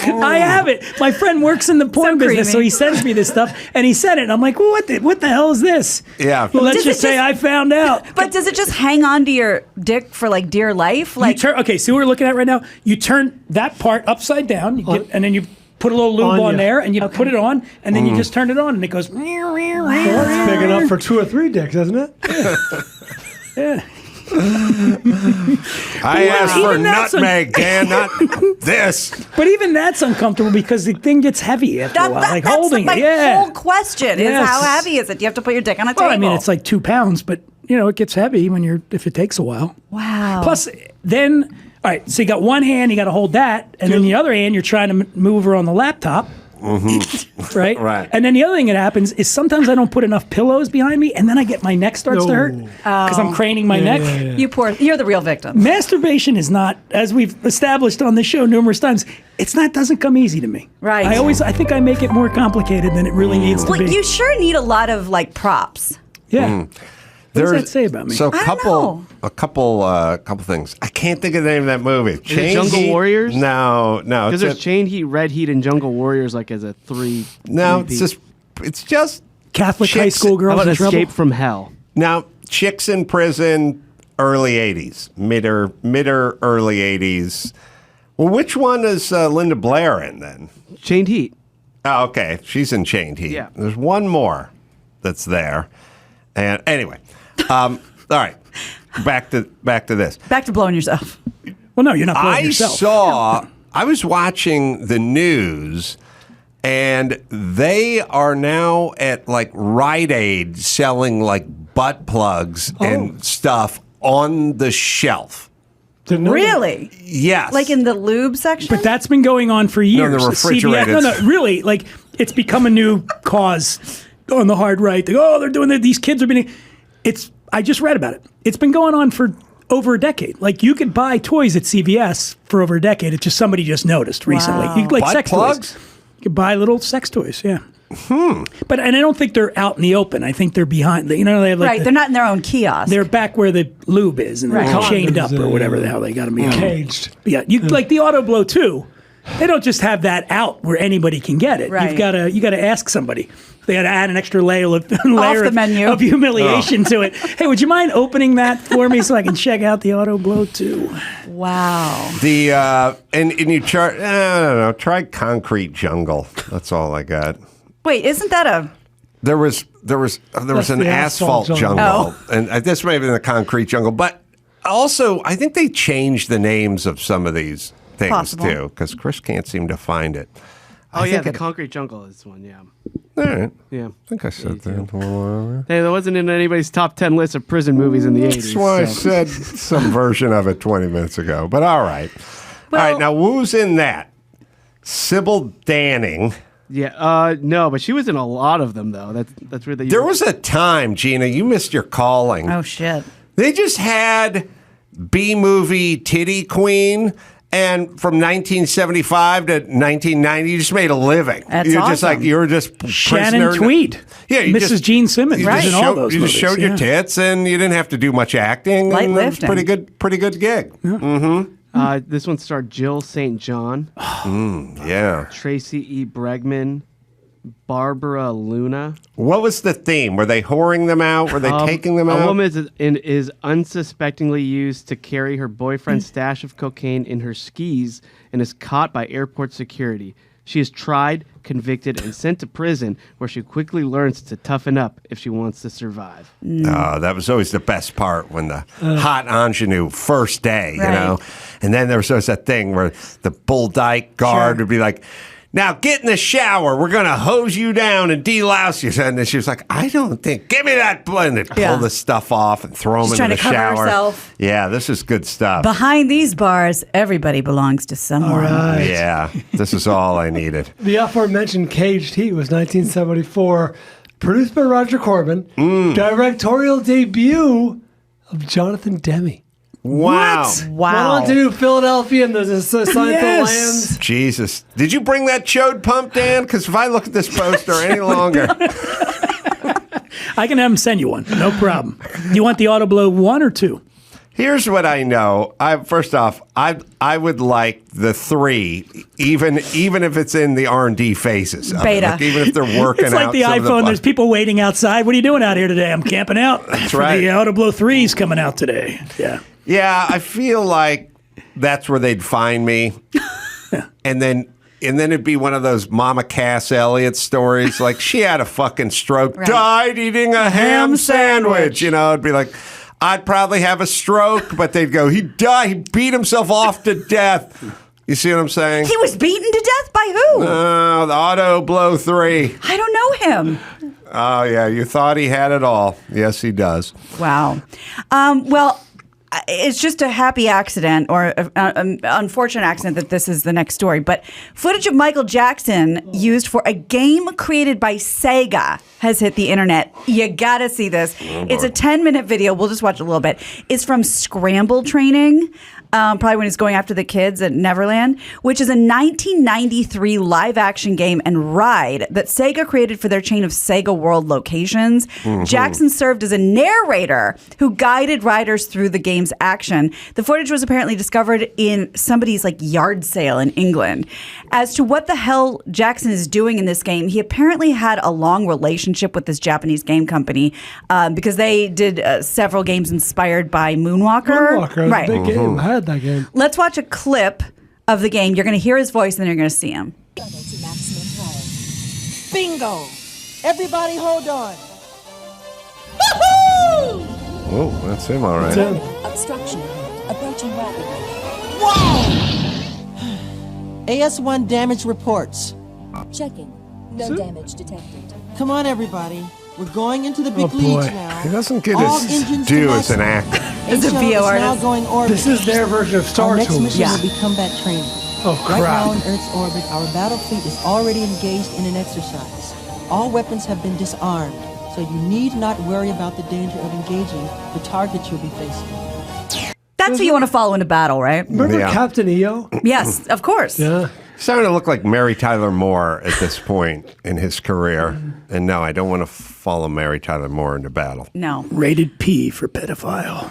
I have it. My friend works in the porn business, so creamy. he sends me this stuff, and he sent it. And I'm like, well, what the hell is this? Yeah. Well, let's Does it just say I found out. But does it just hang on to your dick for like dear life? Like You turn, okay, see what we're looking at right now? You turn that part upside down, and then you put a little lube On on ya. there, and you put it on, and then you just turn it on, and it goes. That's big enough for 2 or 3 dicks, isn't it? Yeah. I asked for even that's nutmeg, Dan, not this. But even that's uncomfortable because the thing gets heavy after a while. Like that's holding my it. Yeah. whole question Yes. is how heavy is it? Do you have to put your dick on a table? Well, I mean, it's like 2 pounds, but it gets heavy if it takes a while. wow. Plus, then, all right, so you got one hand, you got to hold that, and then the other hand, you're trying to move her on the laptop. Right? Right. And then the other thing that happens is sometimes I don't put enough pillows behind me, and then I get my neck starts to hurt because I'm craning my neck. You're the real victim. Masturbation is not, as we've established on the show numerous times, doesn't come easy to me. Right. I think I make it more complicated than it really needs to Well, be. you sure need a lot of like props. Yeah. What does that say about me? So I don't know. a couple things. I can't think of the name of that movie. Is it Jungle Heat? Warriors? No. Because there's Chained Heat, Red Heat, and Jungle Warriors like as a three. No, three-peat. it's just Catholic high chicks- school How girls about in trouble? Escape from Hell? Now, chicks in prison, early 80s, mid or early 80s. Well, which one is Linda Blair in then? Chained Heat. Oh, okay. She's in Chained Heat. Yeah. There's one more. that's there. And anyway, all right, back to this. Back to blowing yourself. Well, no, you're not blowing yourself. I was watching the news, and they are now at like Rite Aid selling like butt plugs and stuff on the shelf. Really? Yes. Like in the lube section? But that's been going on for years. No, the refrigerated. CVS, really, like it's become a new cause on the hard right. They're doing that. These kids are being. I just read about it. It's been going on for over a decade. Like you could buy toys at CVS for over a decade. It's just somebody just noticed recently. Wow. You could, like Butt sex plugs? toys. You could buy little sex toys. Yeah. But I don't think they're out in the open. I think they're behind. They have like they're not in their own kiosk. They're back where the lube is, and they're chained up or whatever the hell they got to be caged. Yeah, like the Auto Blow 2. They don't just have that out where anybody can get it. Right. You got to ask somebody. They got to add an extra layer of menu. of humiliation to it. Hey, would you mind opening that for me so I can check out the Auto Blow 2? Wow. The and you try. I don't know. Try Concrete Jungle. That's all I got. Wait, isn't that a? There was an asphalt jungle, and this may have been the Concrete Jungle, but also I think they changed the names of some of these things too, because Chris can't seem to find it. Oh yeah, the Concrete Jungle is one. Yeah. All right. Yeah. I think I said that. Hey, that wasn't in anybody's top 10 list of prison movies in the 80s. That's why I said some version of it 20 minutes ago. But all right. Well, all right. Now, who's in that? Sybil Danning. Yeah. No, but she was in a lot of them, though. That's where they. There was a time, Gina, you missed your calling. Oh, shit. They just had B-movie Titty Queen. And from 1975 to 1990, you just made a living. That's you're awesome. just like you were just Shannon Tweed. Yeah, Mrs. Gene Simmons. You Right. just In all showed, those you just movies, showed your tits, and you didn't have to do much acting. Light and it was lifting. pretty good gig. Yeah. Mm-hmm. This one starred Jill St. John. Yeah. Tracy E. Bregman. Barbara Luna. What was the theme? Were they whoring them out? Were they taking them out? A woman is unsuspectingly used to carry her boyfriend's stash of cocaine in her skis and is caught by airport security. She is tried, convicted, and sent to prison, where she quickly learns to toughen up if she wants to survive. That was always the best part, when the hot ingenue first day, you know? And then there was always that thing where the bull dyke guard would be like, now get in the shower. We're going to hose you down and delouse you. And then she was like, I don't think, give me that blend. And pull the stuff off and throw them into the shower. Trying to cover herself. Yeah, this is good stuff. Behind these bars, everybody belongs to someone. All right. Yeah, this is all I needed. The aforementioned Caged Heat was 1974, produced by Roger Corman, directorial debut of Jonathan Demme. Wow. Went on to do Philadelphia and the Seinfeld Lands. Jesus. Did you bring that chode pump, Dan? Because if I look at this poster any longer. I can have him send you one. No problem. Do you want the Auto Blow 1 or 2? Here's what I know. First off, I would like the 3, even if it's in the R&D phases. Beta. Like, even if they're working It's like out the some of iPhone. There's people waiting outside. What are you doing out here today? I'm camping out. That's right. The Auto Blow 3's coming out today. Yeah. Yeah, I feel like that's where they'd find me. And then it'd be one of those Mama Cass Elliott stories. Like, she had a fucking stroke, died eating a ham sandwich. You know, it'd be like, I'd probably have a stroke, but they'd go, he died, he beat himself off to death. You see what I'm saying? He was beaten to death by who? The Auto Blow 3. I don't know him. Oh, yeah, you thought he had it all. Yes, he does. Wow. Well, it's just a happy accident, or an unfortunate accident, that this is the next story. But footage of Michael Jackson used for a game created by Sega has hit the internet. You gotta see this. It's a 10-minute video. We'll just watch a little bit. It's from Scramble Training. Probably when he's going after the kids at Neverland, which is a 1993 live-action game and ride that Sega created for their chain of Sega World locations. Jackson served as a narrator who guided riders through the game's action. The footage was apparently discovered in somebody's yard sale in England. As to what the hell Jackson is doing in this game, he apparently had a long relationship with this Japanese game company because they did several games inspired by Moonwalker. Moonwalker was a big game. I had that game. Let's watch a clip of the game. You're going to hear his voice, and then you're going to see him. Bingo! Everybody hold on. Oh, that's him, all right. Obstruction approaching rapidly. Whoa! AS1 damage reports. Checking. No damage detected. Come on, everybody. We're going into the big leagues now. He doesn't get All his engines due to as an maximum. actor. As a HO VO is now artist. going orbit. This is their version of Star Our next Tours. mission will be combat training. Oh, Right crap. now in Earth's orbit, our battle fleet is already engaged in an exercise. All weapons have been disarmed, so you need not worry about the danger of engaging the target you'll be facing. That's who you want to follow into battle, right? Remember Yeah. Captain EO? Yes, of course. Yeah. Starting to look like Mary Tyler Moore at this point in his career. And no, I don't want to follow Mary Tyler Moore into battle. No. Rated P for pedophile.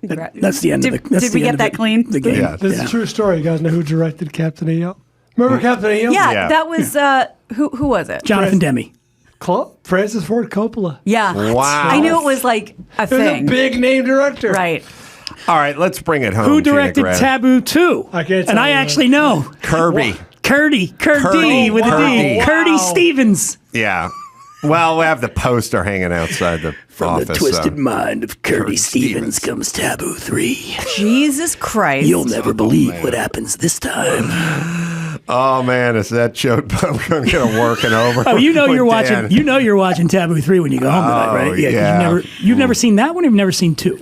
That's the end Did, of the. That's did the we end get of that clean? The game. Yeah. This is a true story. You guys know who directed Captain EO? Remember Captain EO? Yeah, that was who was it? Jonathan Demme. Francis Ford Coppola. Yeah. Wow. I knew it was like a He was thing. a big name director. Right. All right, let's bring it home. Who Gina directed Grad. Taboo 2? I can't And tell I you actually know. Kirby. Curdy Curdy. with a D. Wow. Curdy Stevens. Yeah. Well, we have the poster hanging outside the From office. the twisted so. mind of Curdy Stevens comes Taboo 3. Jesus Christ. You'll never believe what happens this time. Oh man, is that joke going to working over? Oh, you know with you're watching. Dan? You know you're watching Taboo 3 when you go home tonight, right? 'cause yeah. You've never seen that one. You've never seen 2.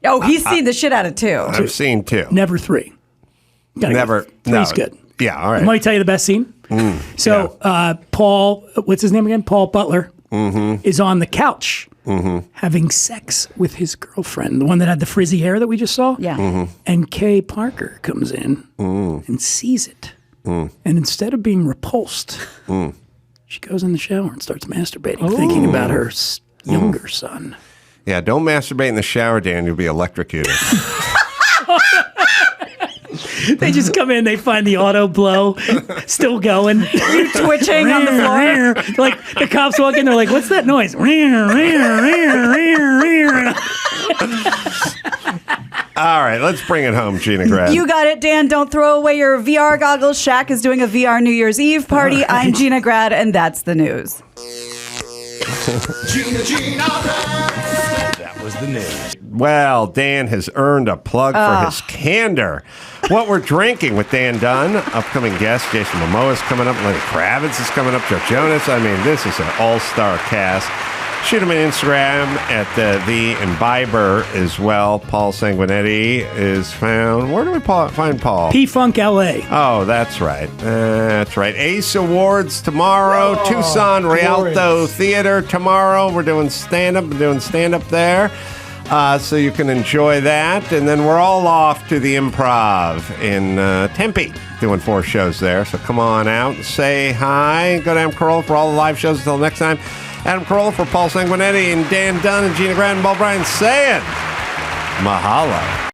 Oh, he's seen the shit out of 2. I've seen 2. Never 3. Gotta go. Never. 3's No. good. Yeah. All I'm right. going to tell you the best scene. So Paul, what's his name again? Paul Butler is on the couch having sex with his girlfriend, the one that had the frizzy hair that we just saw. Yeah. And Kay Parker comes in and sees it. And instead of being repulsed, she goes in the shower and starts masturbating, thinking about her younger son. Yeah. Don't masturbate in the shower, Dan. You'll be electrocuted. They just come in, they find the auto blow still going. You twitching on the floor. Like the cops walk in, they're like, "What's that noise?" All right, let's bring it home, Gina Grad. You got it, Dan. Don't throw away your VR goggles. Shaq is doing a VR New Year's Eve party. I'm Gina Grad, and that's the news. That was the news. Well, Dan has earned a plug for his candor. What we're drinking with Dan Dunn, upcoming guest Jason Momoa is coming up, Lenny Kravitz is coming up, Joe Jonas. I mean, this is an all-star cast. Shoot him on Instagram at the Imbiber as well. Paul Sanguinetti is found. Where do we find Paul? P-Funk LA. Oh, that's right. That's right. Ace Awards tomorrow. Tucson Rialto Theater tomorrow. We're doing stand-up. We're doing stand-up there. So you can enjoy that. And then we're all off to the Improv in Tempe, doing 4 shows there. So come on out and say hi. Go to Adam Carolla for all the live shows. Until next time, Adam Carolla for Paul Sanguinetti and Dan Dunn and Gina Grad and Bob Bryan saying mahalo.